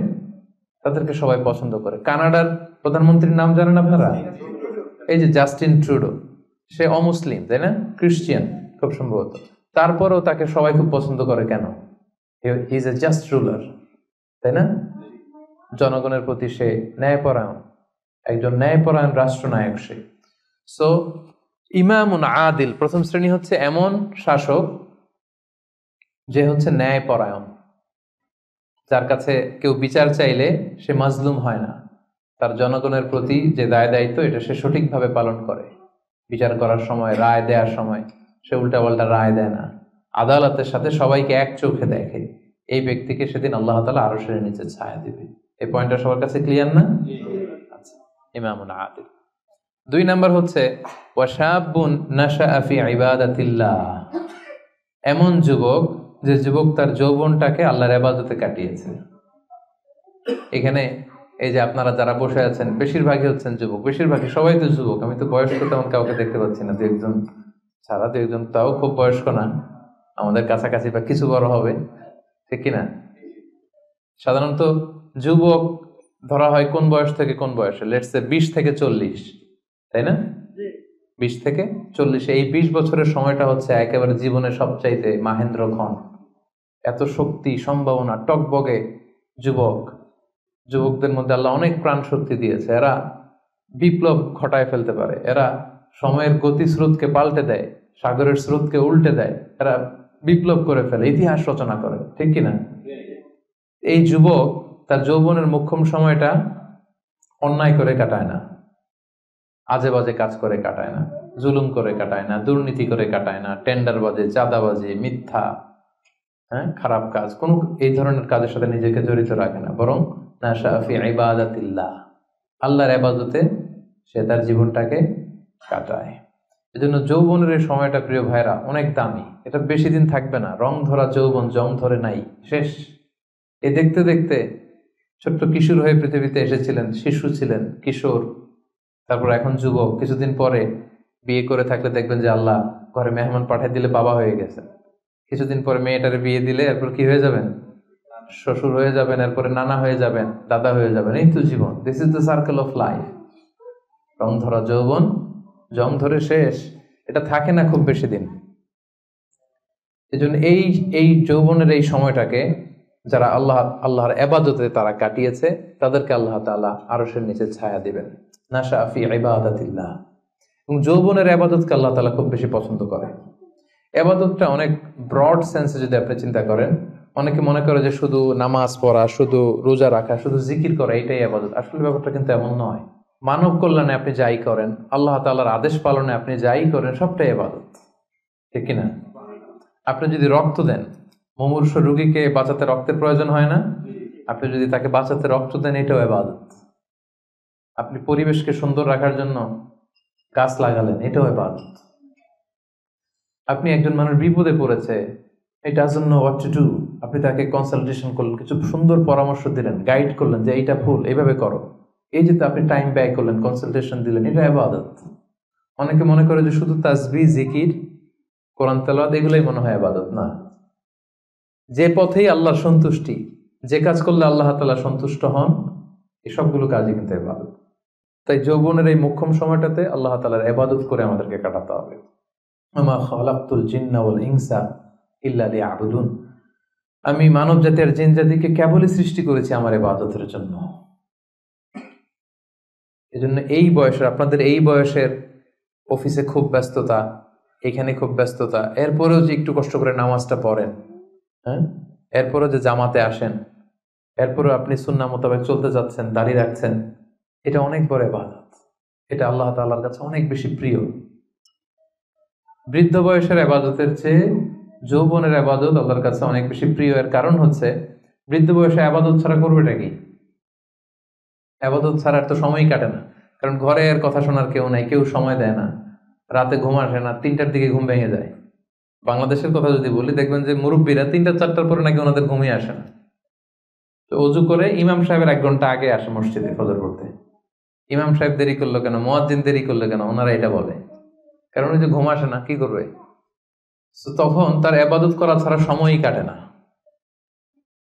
তাদেরকে সবাই পছন্দ করে। কানাডার প্রধানমন্ত্রীর নাম জানেন আপনারা? এই যে জাস্টিন ট্রুডো, সে অমুসলিম, তাই না? খ্রিস্টিয়ান খুব সম্ভবত, তারপরেও তাকে সবাই খুব পছন্দ করে। কেন? He is a just ruler, তাই না? জনগণের প্রতি সে ন্যায়পরায়ণ, একজন ন্যায়পরায়ণ রাষ্ট্রনায়ক সে। সো ইমামুন আদিল, প্রথম শ্রেণী হচ্ছে এমন শাসক যে হচ্ছে ন্যায়পরায়ণ, যার কাছে কেউ বিচার চাইলে সে মাজলুম হয় না, তার জনগণের প্রতি যে দায় দায়িত্ব এটা সে সঠিকভাবে পালন করে। বিচার করার সময়, রায় দেওয়ার সময় সে উল্টাপাল্টা রায় দেয় না, আদালতের সাথে সবাইকে এক চোখে দেখে। এই ব্যক্তিকে সেদিন আল্লাহ তাআলা আরশের নিচে ছায়া দিবে। এই পয়েন্টটা সবার কাছে ক্লিয়ার না? আচ্ছা, ইমামুন আদিল। 2 নাম্বার হচ্ছে ওয়াশাবুন নাশাআ ফি ইবাদাতিল্লাহ, এমন যুবক যে যুবক তার যৌবনটাকে আল্লাহর ইবাদতে কাটিয়েছে। এখানে এই যে আপনারা যারা বসে আছেন বেশিরভাগই হচ্ছেন যুবক, বেশিরভাগই, সবাই তো যুবক। আমি তো বয়স্ক তেমন কাউকে দেখতে পাচ্ছি না, 2-1 ছাড়া। 2-1 তাও খুব বয়স্ক না, আমাদের কাছাকাছি বা কিছু বড় হবে, ঠিক কিনা? সাধারণত যুবক ধরা হয় কোন বয়স থেকে কোন বয়সে? লেটস সে 20 থেকে 40, তাই না? 20 থেকে 40, এই 20 বছরের সময়টা হচ্ছে একেবারে জীবনের সবচাইতে মাহেন্দ্র ক্ষণ। এত শক্তি, সম্ভাবনা, টকবগে যুবক, যুবকদের মধ্যে আল্লাহ অনেক প্রাণ শক্তি দিয়েছে। এরা বিপ্লব ঘটায় ফেলতে পারে, এরা সময়ের গতি স্রোতকে পাল্টে দেয়, সাগরের স্রোতকে উল্টে দেয়, এরা বিপ্লব করে ফেলে, ইতিহাস রচনা করে, ঠিক কিনা? এই যুবক তার যৌবনের মোক্ষম সময়টা অন্যায় করে কাটায় না, আজে বাজে কাজ করে কাটায় না, জুলুম করে কাটায় না, দুর্নীতি করে কাটায় না, টেন্ডারবাজি, চাঁদাবাজি, মিথ্যা, খারাপ কাজ, কোন এই ধরনের কাজের সাথে নিজেকে জড়িত রাখে না, বরং নাশা ফি ইবাদাতিল্লাহ, আল্লাহর ইবাদতে সে তার জীবনটাকে কাটায়। এজন্য যৌবনের এই সময়টা প্রিয় ভাইরা অনেক দামি। এটা বেশি দিন থাকবে না। রং ধরা যৌবন জং ধরে নাই, শেষ। এ দেখতে দেখতে ছোট্ট কিশোর হয়ে পৃথিবীতে এসেছিলেন, শিশু ছিলেন, কিশোর, তারপর এখন যুবক। কিছুদিন পরে বিয়ে করে থাকলে দেখবেন যে আল্লাহ ঘরে মেহমান পাঠিয়ে দিলে বাবা হয়ে গেছেন। কিছুদিন পরে মেয়েটারে বিয়ে দিলে এরপর কি হয়ে যাবেন? শ্বশুর হয়ে যাবেন, এরপরে নানা হয়ে যাবেন, দাদা হয়ে যাবেন। এই তো জীবন। This is the circle of life. রং ধরা যৌবন জং ধরে শেষ, এটা থাকে না খুব বেশি দিন। এই জন্য এই যৌবনের এই সময়টাকে যারা আল্লাহর ইবাদতে তারা কাটিয়েছে, তাদেরকে আল্লাহ তাআলা আরশের নিচে ছায়া দিবেন। নাশা ফি ইবাদাতিল্লাহ। এবং যৌবনের ইবাদতকে আল্লাহ তাআলা খুব বেশি পছন্দ করে। ইবাদতটা অনেক ব্রড সেন্সে যদি আপনি চিন্তা করেন, অনেকে মনে করে যে শুধু নামাজ পড়া, শুধু রোজা রাখা, শুধু জিকির করা এটাই ইবাদত। আসলে ব্যাপারটা কিন্তু এমন নয়। মানব কল্যাণে আপনি যাই করেন, আল্লাহ তাআলার আদেশ পালনে আপনি যাই করেন, সবটাই ইবাদত, ঠিক কিনা? আপনি যদি রক্ত দেন, মুমূর্ষ রোগীকে বাঁচাতে রক্তের প্রয়োজন হয় না? আপনি যদি তাকে বাঁচাতে রক্ত দেন, এটাও ইবাদত। আপনি পরিবেশকে সুন্দর রাখার জন্য গাছ লাগালেন, এটাও ইবাদত। আপনি একজন মানুষ বিপদে পড়েছে, he doesn't know what to do, আপনি তাকে কনসালটেশন করলেন, কিছু সুন্দর পরামর্শ দিলেন, গাইড করলেন যে এইটা ভুল, এইভাবে করো। এই যে আপনি টাইম ব্যয় করলেন, কনসালটেশন দিলেন, এটা ইবাদত। অনেকে মনে করে যে শুধু তাসবিহ, জিকির, কোরআন তেলাওয়াত এগুলোই মনে হয় ইবাদত। না, যে পথেই আল্লাহর সন্তুষ্টি, যে কাজ করলে আল্লাহ তাআলা সন্তুষ্ট হন, এই সবগুলো কাজই কিন্তু ইবাদত। তাই যৌবনের এই মোক্ষম সময়টাতে আল্লাহ তাআলার ইবাদত করে আমাদেরকে কাটাতে হবে। আমা খালাকতুল জিন্না ওয়াল ইনসা ইল্লা লিয়াবুদুন। আমি মানব জাতি আর জিন জাতিকে কেবলই সৃষ্টি করেছি আমার ইবাদতের জন্য। এজন্য এই বয়সের, আপনাদের এই বয়সের অফিসে খুব ব্যস্ততা, এখানে খুব ব্যস্ততা, এরপরেও যে একটু কষ্ট করে নামাজটা পড়েন, হ্যাঁ, এরপরেও যে জামাতে আসেন, এরপরেও আপনি সুন্নাহ মোতাবেক চলতে যাচ্ছেন, দাঁড়িয়ে রাখছেন, এটা অনেক বড় ইবাদত। এটা আল্লাহ তাআলার কাছে অনেক বেশি প্রিয়। বৃদ্ধ বয়সের ইবাদতের চেয়ে যৌবনের ইবাদত আল্লাহর কাছে অনেক বেশি প্রিয়। এর কারণ হচ্ছে, বৃদ্ধ বয়সে ইবাদত ছাড়া করবেটা কি? ইবাদত ছাড়া তো সময়ই কাটে না। কারণ ঘরে এর কথা শোনার কেউ নাই, কেউ সময় দেয় না, রাতে ঘুম আসে না, 3টার দিকে ঘুম ভেঙে যায়। বাংলাদেশের কথা যদি বলি, দেখবেন যে মুরব্বীরা 3টা-4টার পরে নাকি ওনাদের ঘুমিয়ে আসে না। তো অজু করে ইমাম সাহেবের 1 ঘন্টা আগে আসে মসজিদে ফজর পড়তে। ইমাম সাহেব দেরি করলো কেন, মুয়াজ্জিন দেরি করলো কেন, ওনারা এটা বলে। কারণ ওই যে ঘুম আসে না, কি করবে? তখন তার ইবাদত করা ছাড়া সময়ই কাটে না।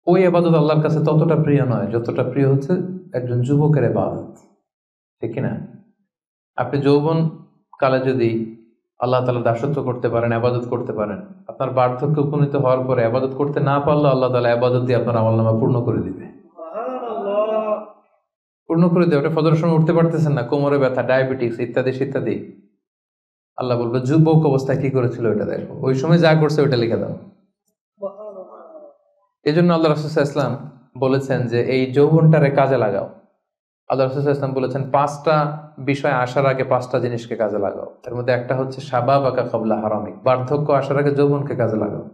ওই ইবাদত আল্লাহর কাছে ততটা প্রিয় নয় যতটা প্রিয় হচ্ছে একজন যুবকের ইবাদত, ঠিক কিনা? আপনি যৌবন কালে যদি আল্লাহ তাআলা দাসত্ব করতে পারেন, ইবাদত করতে পারেন, আপনার বার্ধক্যে উপনীত হওয়ার পরে ইবাদত করতে না পারলে আল্লাহ তাআলা ইবাদত দিয়ে আপনার আমলনামা পূর্ণ করে দিবে। পূর্ণ করে দেবে। আপনি ফজরের সময় উঠতে পারতেছেন না, কোমরে ব্যথা, ডায়াবেটিস ইত্যাদি ইত্যাদি, আল্লাহ বলবে যুবক অবস্থায় কি করেছিল ওইটা দেখো, ওই সময় যা করছে ওইটা লিখে দাও। এই জন্য আল্লাহ রাসূল সাল্লাল্লাহু আলাইহি ওয়াসাল্লাম বলেছেন যে এই যৌবনটারে কাজে লাগাও। আল্লাহ রাসূল সাল্লাল্লাহু আলাইহি ওয়াসাল্লাম বলেছেন 5টা বিষয় আসার আগে 5টা জিনিসকে কাজে লাগাও। এর মধ্যে একটা হচ্ছে শাবাবাকা ক্বাবলা হারামিক, বার্ধক্য আসার আগে যৌবনকে কাজে লাগাও।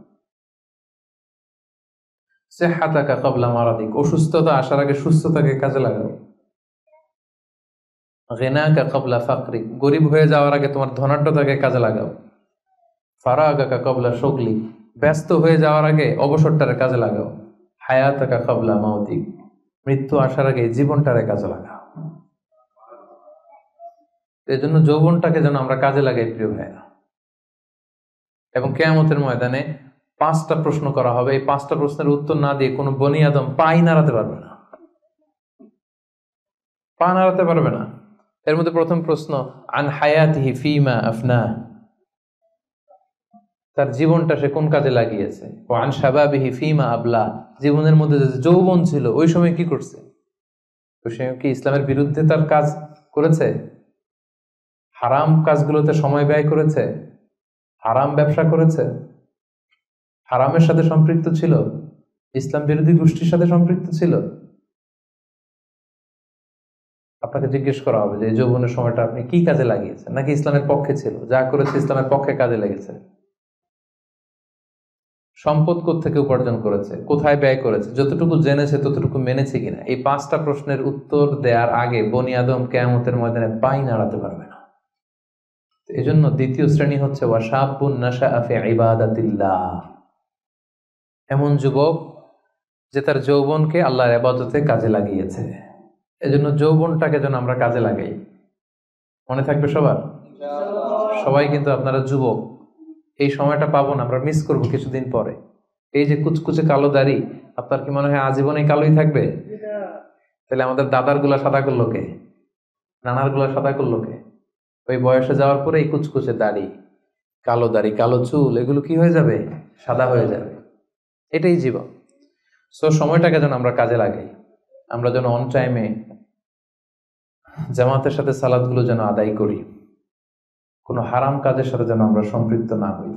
সিহহাতাকা ক্বাবলা মারাদিক, অসুস্থতা আসার আগে সুস্থতাকে কাজে লাগাও। গিনাকা ক্বাবলা ফাকরিক, গরিব হয়ে যাওয়ার আগে তোমার ধনাঢ্যতাকে কাজে লাগাও। ফারাগাকা ক্বাবলা শুগলিক, ব্যস্ত হয়ে যাওয়ার আগে অবসরটারে কাজে লাগাও। হায়াতাকা ক্বাবলা মাউতিক, মৃত্যু আসার আগে জীবনটারে কাজে লাগাও। এই জন্য যৌবনটাকে যেন আমরা কাজে লাগাই প্রিয় ভাইরা। এবং কিয়ামতের ময়দানে 5টা প্রশ্ন করা হবে। এই 5টা প্রশ্নের উত্তর না দিয়ে কোনো বনি আদম পাই নাড়াতে পারবে না, পা নাড়াতে পারবে না। এর মধ্যে প্রথম প্রশ্ন আন হায়াতিহি ফিমা আফনা, তার জীবনটা সে কোন কাজে লাগিয়েছে। ও আন শাবাবিহি ফিমা আবলা, জীবনের মধ্যে যে যৌবন ছিল ওই সময় কি করছে। তো সে কি ইসলামের বিরুদ্ধে তার কাজ করেছে? হারাম কাজগুলোতে সময় ব্যয় করেছে? হারাম ব্যবসা করেছে? হারামের সাথে সম্পৃক্ত ছিল? ইসলাম বিরোধী গোষ্ঠীর সাথে সম্পৃক্ত ছিল? আপনাকে জিজ্ঞেস করা হবে যে এই যৌবনের সময়টা আপনি কি কাজে লাগিয়েছেন, নাকি ইসলামের পক্ষে ছিল, যা করেছে ইসলামের পক্ষে কাজে লেগেছে। সম্পদ কোত্থেকে উপার্জন করেছে, কোথায় ব্যয় করেছে, যতটুকু জেনেছে ততটুকু মেনেছে কিনা। এই 5টা প্রশ্নের উত্তর দেওয়ার আগে বনি আদম কিয়ামতের ময়দানে পাই নাড়াতে পারবে না। এজন্য দ্বিতীয় শ্রেণী হচ্ছে ওয়াশাবুন নাশাআ ফি ইবাদাতিল্লাহ, এমন যুবক যে তার যৌবনকে আল্লাহর ইবাদতে কাজে লাগিয়েছে। এজন্য যৌবনটাকে যেন আমরা কাজে লাগাই। মনে থাকবে সবার, সবাই কিন্তু আপনারা যুবক, এই সময়টা পাবো না, আমরা মিস করবো কিছুদিন পরে। এই যে কুচকুচে কালো দাড়ি, আপনার কি মনে হয় আজীবন এই কালোই থাকবে? তাহলে আমাদের দাদার গুলা সাদা করলো কে? নানার গুলা সাদা করলো কে? ওই বয়সে যাওয়ার পরে এই কুচকুচে দাড়ি, কালো চুল, এগুলো কি হয়ে যাবে? সাদা হয়ে যাবে। এটাই জীবন। সো সময়টাকে যেন আমরা কাজে লাগাই, আমরা যেন অন টাইমে জামাতের সাথে সালাদগুলো যেন আদায় করি, কোনো হারাম কাজের সাথে যেন আমরা সম্পৃক্ত না হই।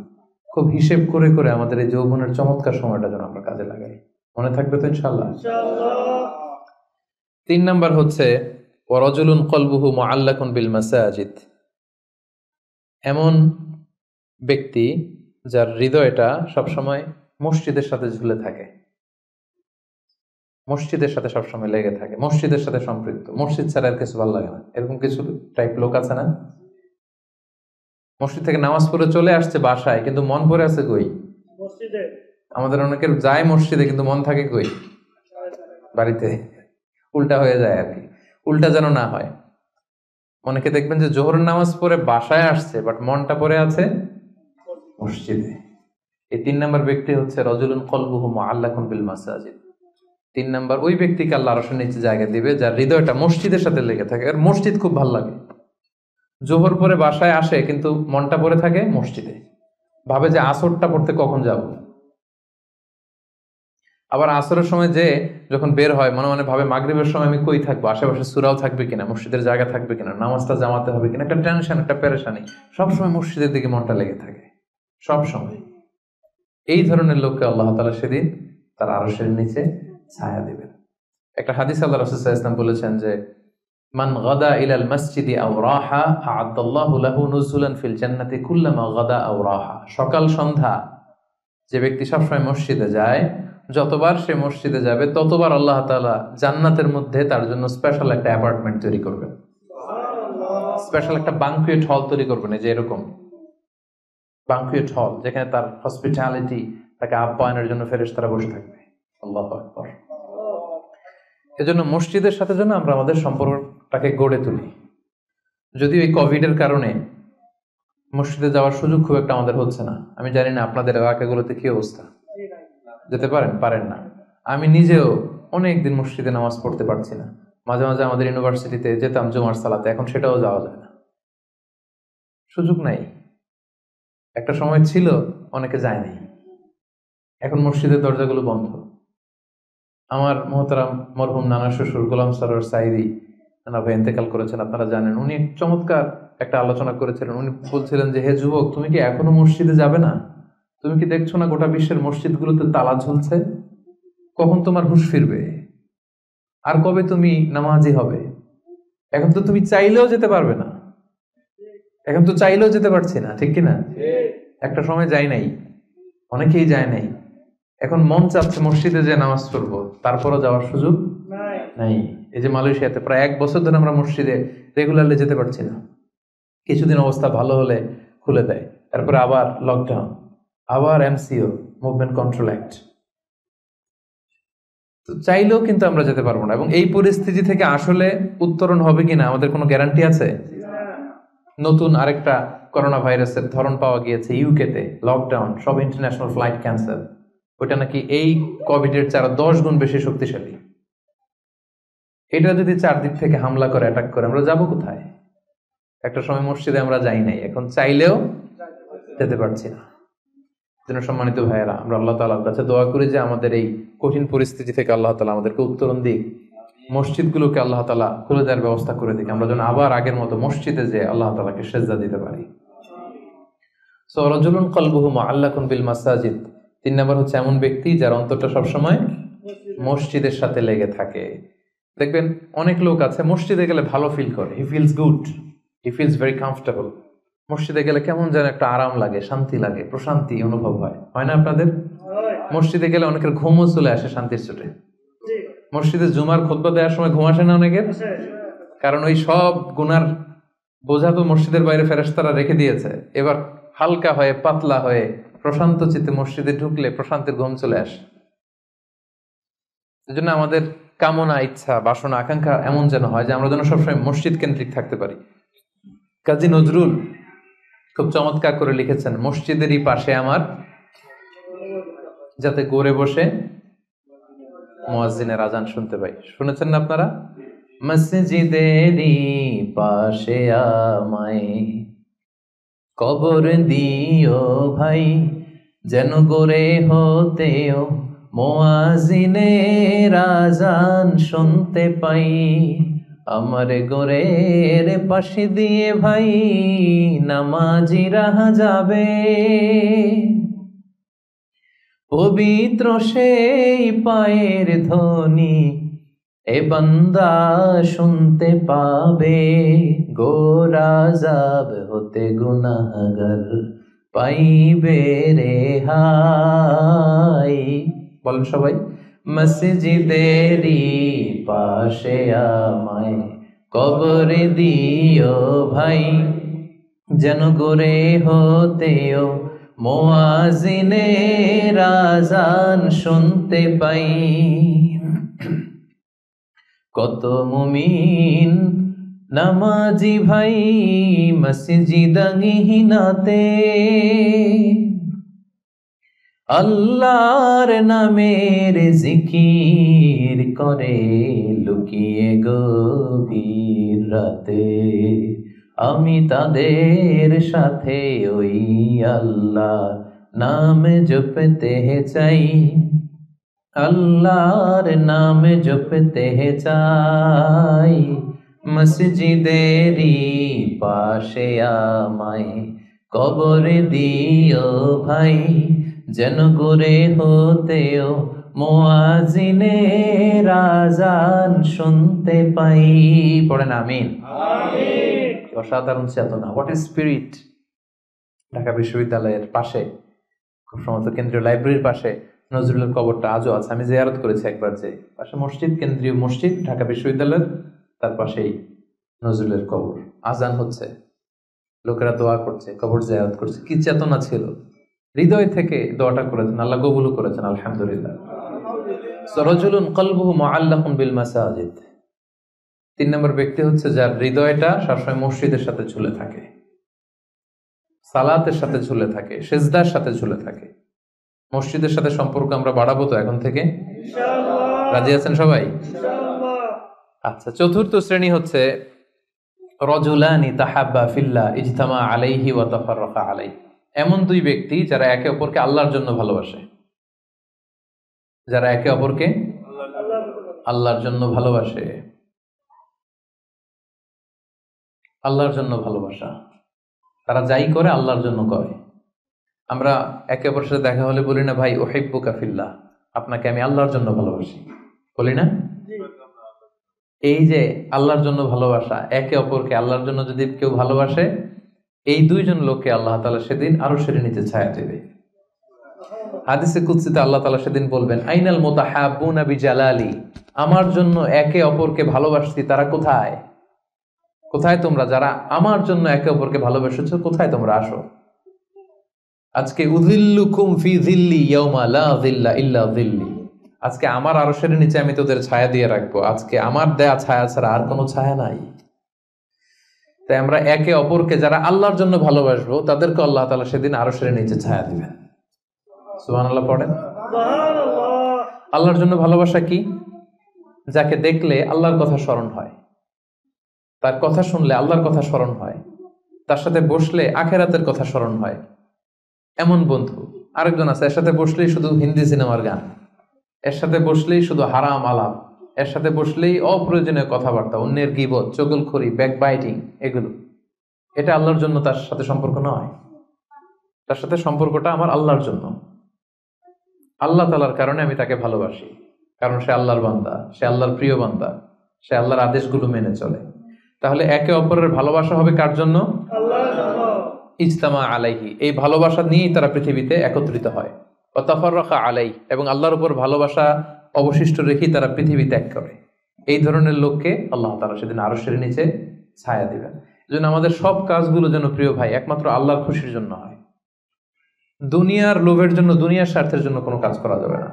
খুব হিসেব করে করে আমাদের এই যৌবনের চমৎকার সময়টা যেন আমরা কাজে লাগাই। মনে থাকবে তো ইনশাআল্লাহ? 3 নাম্বার হচ্ছে ওয়ারাজুলুন কলবুহু মুআল্লাকুন বিল মাসাজিদ, এমন ব্যক্তি যার হৃদয়টা সবসময় মসজিদের সাথে ঝুলে থাকে, মসজিদের সাথে সবসময় লেগে থাকে, মসজিদের সাথে সম্পৃক্ত, মসজিদ ছাড়া আর কিছু ভালো লাগে না। এরকম কিছু টাইপ লোক আছে না? মসজিদ থেকে নামাজ পড়ে চলে আসছে বাসায়, কিন্তু মন পড়ে আছে কই? মসজিদে। আমাদের অনেকের যায় মসজিদে কিন্তু মন থাকে কই? বাড়িতে। উল্টা হয়ে যায় আর কি, উল্টা যেন না হয়। অনেকে দেখবেন যে জোহরের নামাজ পড়ে বাসায় আসছে, বাট মনটা পড়ে আছে মসজিদে। এই 3 নাম্বার ব্যক্তি হচ্ছে রাজুলুন কলবুহু মুআল্লাকুন বিল মাসাজিদ। 3 নাম্বার ওই ব্যক্তিকে আল্লাহ আরশের নিচে জায়গা দিবে যার হৃদয়টা মসজিদের সাথে লেগে থাকে। আর মসজিদ খুব ভালো লাগে। জোহর পরে বাসায় আসে কিন্তু মনটা পড়ে থাকে মসজিদে, ভাবে যে আসরটা পড়তে কখন যাব। আবার আসরের সময় যে যখন বের হয় মনে মনে ভাবে মাগরিবের সময় আমি কই থাকবো, আশেপাশে সূরাও থাকবে কিনা, মসজিদের জায়গা থাকবে কিনা, নামাজটা জামাতে হবে কিনা, একটা টেনশন, একটা পেরেশানি, সবসময় মসজিদের দিকে মনটা লেগে থাকে সব সময়। এই ধরনের লোককে আল্লাহ তাআলা সেদিন তার আরশের নিচে ছায়া দিবেন। একটা হাদিস আল্লাহ রাসূল সাল্লাল্লাহু আলাইহি ওয়াসাল্লাম বলেছেন যে মান গাদা ইলাল মসজিদি আও রাহা আ'আদাল্লাহু লাহু নুজুলান ফিল জান্নাতি কুল্লামা গাদা আও রাহা। সকাল সন্ধ্যা যে ব্যক্তি সবসময় মসজিদে যায়, যতবার সে মসজিদে যাবে ততবার আল্লাহ তাআলা জান্নাতের মধ্যে তার জন্য স্পেশাল একটা অ্যাপার্টমেন্ট তৈরি করবেন, স্পেশাল একটা বানকুয়েট হল তৈরি করবেন। এই যে এরকম বানকুয়েট হল, যেখানে তার হসপিটালিটি, তাকে আপ্যায়নের জন্য ফেরেশতারা বসে থাকবে। আল্লাহু আকবার। এজন্য মসজিদের সাথে যেন আমরা আমাদের সম্পর্কটাকে গড়ে তুলি। যদিও এই কোভিডের কারণে মসজিদে যাওয়ার সুযোগ খুব একটা আমাদের হচ্ছে না। আমি জানি না আপনাদের এলাকাগুলোতে কি অবস্থা, যেতে পারেন না। আমি নিজেও অনেক দিন মসজিদে নামাজ পড়তে পারছি না। মাঝে মাঝে আমাদের ইউনিভার্সিটিতে যেতাম জুমার সালাতে, এখন সেটাও যাওয়া যায় না, সুযোগ নাই। একটা সময় ছিল অনেকে যায় নাই, এখন মসজিদের দরজাগুলো বন্ধ। আমার মোহতারাম মরহুম নানা শ্বশুর গোলাম সরোয়ার সাইদি নানা ভাই ইন্তেকাল করেছেন, আপনারা জানেন। উনি চমৎকার একটা আলোচনা করেছিলেন। উনি বলছিলেন যে হে যুবক, তুমি কি এখনো মসজিদে যাবে না? তুমি কি দেখছো না গোটা বিশ্বের মসজিদগুলোতে তালা ঝুলছে? কখন তোমার হুঁশ ফিরবে? আর কবে তুমি নামাজি হবে? এখন তো তুমি চাইলেও যেতে পারবে না, এখন তো চাইলেও যেতে পারছি না, ঠিক কিনা? একটা সময় যাই নাই, অনেকেই যায় নাই। এখন মন চাচ্ছে মসজিদে যে নামাজ পড়বো, তারপরও যাওয়ার সুযোগ নাই। এই যে মালয়েশিয়াতে প্রায় 1 বছর ধরে আমরা মসজিদে রেগুলারলি যেতে পারছি না। কিছুদিন অবস্থা ভালো হলে খুলে দেয়, তারপরে আবার লকডাউন, আবার এমসিও, মুভমেন্ট কন্ট্রোল অ্যাক্ট। তো চাইলেও কিন্তু আমরা যেতে পারবো না। এবং এই পরিস্থিতি থেকে আসলে উত্তরণ হবে কিনা আমাদের কোনো গ্যারান্টি আছে? নতুন আরেকটা করোনা ভাইরাসের ধরন পাওয়া গিয়েছে ইউকেতে, লকডাউন, সব ইন্টারন্যাশনাল ফ্লাইট ক্যান্সেল। ওইটা নাকি এই কোভিডের 10 গুণ বেশি শক্তিশালী। এটা যদি 4 দিক থেকে হামলা করে, অ্যাটাক করে, আমরা যাবো কোথায়? একটা সময় মসজিদে আমরা যাই নাই, এখন চাইলেও যেতে পারছি না। যেন সম্মানিত ভাইয়েরা, আমরা আল্লাহ তাআলার কাছে দোয়া করি যে আমাদের এই কঠিন পরিস্থিতি থেকে আল্লাহ তাআলা আমাদেরকে উত্তরণ দিক, মসজিদগুলোকে আল্লাহ তাআলা খুলে দেওয়ার ব্যবস্থা করে দিক, আমরা যেন আবার আগের মতো মসজিদে যে আল্লাহ তাআলাকে সেজদা দিতে পারি। সো রাজুলুন কলবুহু মুআল্লাকুন বিল মাসাজিদ। 3 নাম্বার হচ্ছে এমন ব্যক্তি যার অন্তরটা সবসময় মসজিদের সাথে লেগে থাকে। দেখবেন অনেক লোক আছে মসজিদে গেলে ভালো ফিল করে, he feels good, he feels very comfortable. মসজিদে গেলে কেমন যেন একটা আরাম লাগে, শান্তি লাগে, প্রশান্তি অনুভব হয়, হয় না আপনাদের? মসজিদে গেলে অনেকের ঘুমও চলে আসে শান্তির চোটে। মসজিদে জুমার খুতবা দেওয়ার সময় ঘুম আসে না অনেকের? কারণ ওই সব গুনার বোঝা তো মসজিদের বাইরে ফেরেশতারা রেখে দিয়েছে, এবার হালকা হয়ে পাতলা হয়ে প্রশান্ত চিত্তে মসজিদে ঢুকলে প্রশান্তির ঘুম চলে আসে। এই জন্য আমাদের কামনা, ইচ্ছা, বাসনা, আকাঙ্ক্ষা এমন যেন হয় যে আমরা যেন সবসময় মসজিদ কেন্দ্রিক থাকতে পারি। কাজী নজরুল খুব চমৎকার করে লিখেছেন, মসজিদেরই পাশে আমার, যাতে গড়ে বসে মুয়াজ্জিনের আজান শুনতে পাই। শুনেছেন না আপনারা? মসজিদেরই পাশে আমায় কবর দিও ভাই, যেন গড়ে হতেও মুয়াজ্জিনের আজান শুনতে পাই। আমার গোরের পাশে দিয়ে ভাই নামাজিরা যাবে, পবিত্র সেই পায়ের ধ্বনি এ বান্দা শুনতে পাবে। গোরাজাব হতে গুনাহগার পাইবে রেহাই। বলেন সবাই, মসজিদেরই পাশে আমায় কবর দিও ভাই, যেন গড়ে হতেও মুয়াজ্জিনের আজান শুনতে পাই। কত মুমিন নামাজি ভাই মসজিদাঙ্গিনাতে আল্লাহর নামের জিকির করে লুকিয়ে গভীর রাতে। আমি তাদের সাথে ওই আল্লাহ নাম জপতে চাই, আল্লাহর নাম জপতে চাই। মসজিদেরই পাশে আমায় কবর দিও ভাই, যেন গড়ে হতেও মুয়াজ্জিনের আজান শুনতে পাই। পড়েন আমিন। অসাধারণ চেতনা, হোয়াট ইজ স্পিরিট। ঢাকা বিশ্ববিদ্যালয়ের পাশে, খুব সম্ভবত কেন্দ্রীয় লাইব্রেরির পাশে নজরুলের কবরটা আজও আছে। আমি জিয়ারত করেছি একবার, যে পাশে মসজিদ, কেন্দ্রীয় মসজিদ ঢাকা বিশ্ববিদ্যালয়ের, তার পাশেই নজরুলের কবর। আজান হচ্ছে, লোকেরা দোয়া করছে, কবর জিয়ারত করছে। কি চেতনা ছিল, হৃদয় থেকে দোয়াটা করেছেন, আল্লাহ কবুল করেছেন, আলহামদুলিল্লাহ। রাজুলুন কলবুহু মুআল্লাকুন বিল মাসাজিদ। 3 নম্বর ব্যক্তি হচ্ছে যার হৃদয়টা সবসময় মসজিদের সাথে ঝুলে থাকে, সালাতের সাথে ঝুলে থাকে, সিজদার সাথে ঝুলে থাকে। মসজিদের সাথে সম্পর্ক আমরা বাড়াবো তো এখন থেকে, ইনশাআল্লাহ। রাজি আছেন সবাই? ইনশাআল্লাহ। আচ্ছা, চতুর্থ শ্রেণী হচ্ছে রাজুলানি তাহাব্বা ফিল্লাহ ইজতামা আলাইহি ওয়া তাফাররাকা আলাইহি। এমন 2 ব্যক্তি যারা একে অপরকে আল্লাহর জন্য ভালোবাসে, যারা একে অপরকে আল্লাহর জন্য ভালোবাসে। আল্লাহর জন্য ভালোবাসা, তারা যাই করে আল্লাহর জন্য করে। আমরা একে অপরের সাথে দেখা হলে বলি না, ভাই উহিব্বুকা ফিল্লাহ, আপনাকে আমি আল্লাহর জন্য ভালোবাসি, বলি না? এই যে আল্লাহর জন্য ভালোবাসা, একে অপরকে আল্লাহর জন্য যদি কেউ ভালোবাসে, এই 2 জন লোককে আল্লাহ তাআলা সেদিন আরশের নিচে ছায়া দেবে। হাদিসে কুদসিতে আল্লাহ তাআলা সেদিন বলবেন, আইনাল মুতাহাব্বুনা বিজালালি, আমার জন্য একে অপরকে ভালোবাসছি তারা কোথায়? কোথায় তোমরা যারা আমার জন্য একে অপরকে ভালোবেসেছো, কোথায় তোমরা আসো? আজকে উযিল্লুকুম ফি যিল্লি ইয়াওমা লা যিল্লা ইল্লা যিল্লি, আজকে আমার আরশের নিচে আমি তোদের ছায়া দিয়ে রাখবো। আজকে আমার দেয়া ছায়া ছাড়া আর কোনো ছায়া নাই। তাই আমরা একে অপরকে যারা আল্লাহর জন্য ভালোবাসবো, তাদেরকে আল্লাহ তাআলা সেদিন আরশের নিচে ছায়া দিবেন। সুবহানাল্লাহ পড়েন। সুবহানাল্লাহ। আল্লাহর জন্য ভালোবাসা কি? যাকে দেখলে আল্লাহর কথা স্মরণ হয়, তার কথা শুনলে আল্লাহর কথা স্মরণ হয়, তার সাথে বসলে আখিরাতের কথা স্মরণ হয়। এমন বন্ধু আরেকজন আছে, এর সাথে বসলেই শুধু হিন্দি সিনেমার গান, এর সাথে বসলেই শুধু হারাম আলাপ, এর সাথে বসলেই অপ্রয়োজনীয় কথাবার্তা, অন্যের গীবত, চগলখড়ি, ব্যাকবাইটিং, এগুলো। এটা আল্লাহর জন্য তার সাথে সম্পর্ক নয়। তার সাথে সম্পর্কটা আমার আল্লাহর জন্য। আল্লাহ তাআলার কারণে আমি তাকে ভালোবাসি, কারণ সে আল্লাহর বান্দা, সে আল্লাহর প্রিয় বান্দা, সে আল্লাহর আদেশগুলো মেনে চলে। তাহলে একে অপরের ভালোবাসা হবে কার জন্য? আল্লাহর জন্য। ইজতামা আলাইহি, এই ভালোবাসা নিয়েই তারা পৃথিবীতে একত্রিত হয়। ওয়া তাফাররাকা আলাইহি, এবং আল্লাহর উপর ভালোবাসা অবশিষ্ট রেখেই তারা পৃথিবী ত্যাগ করে। এই ধরনের লোককে আল্লাহ তাআলা সেদিন আরশের নিচে ছায়া দিবেন। যেন আমাদের সব কাজগুলো যেন প্রিয় ভাই একমাত্র আল্লাহর খুশির জন্য হয়। দুনিয়ার লোভের জন্য, দুনিয়ার স্বার্থের জন্য কোনো কাজ করা যাবে না।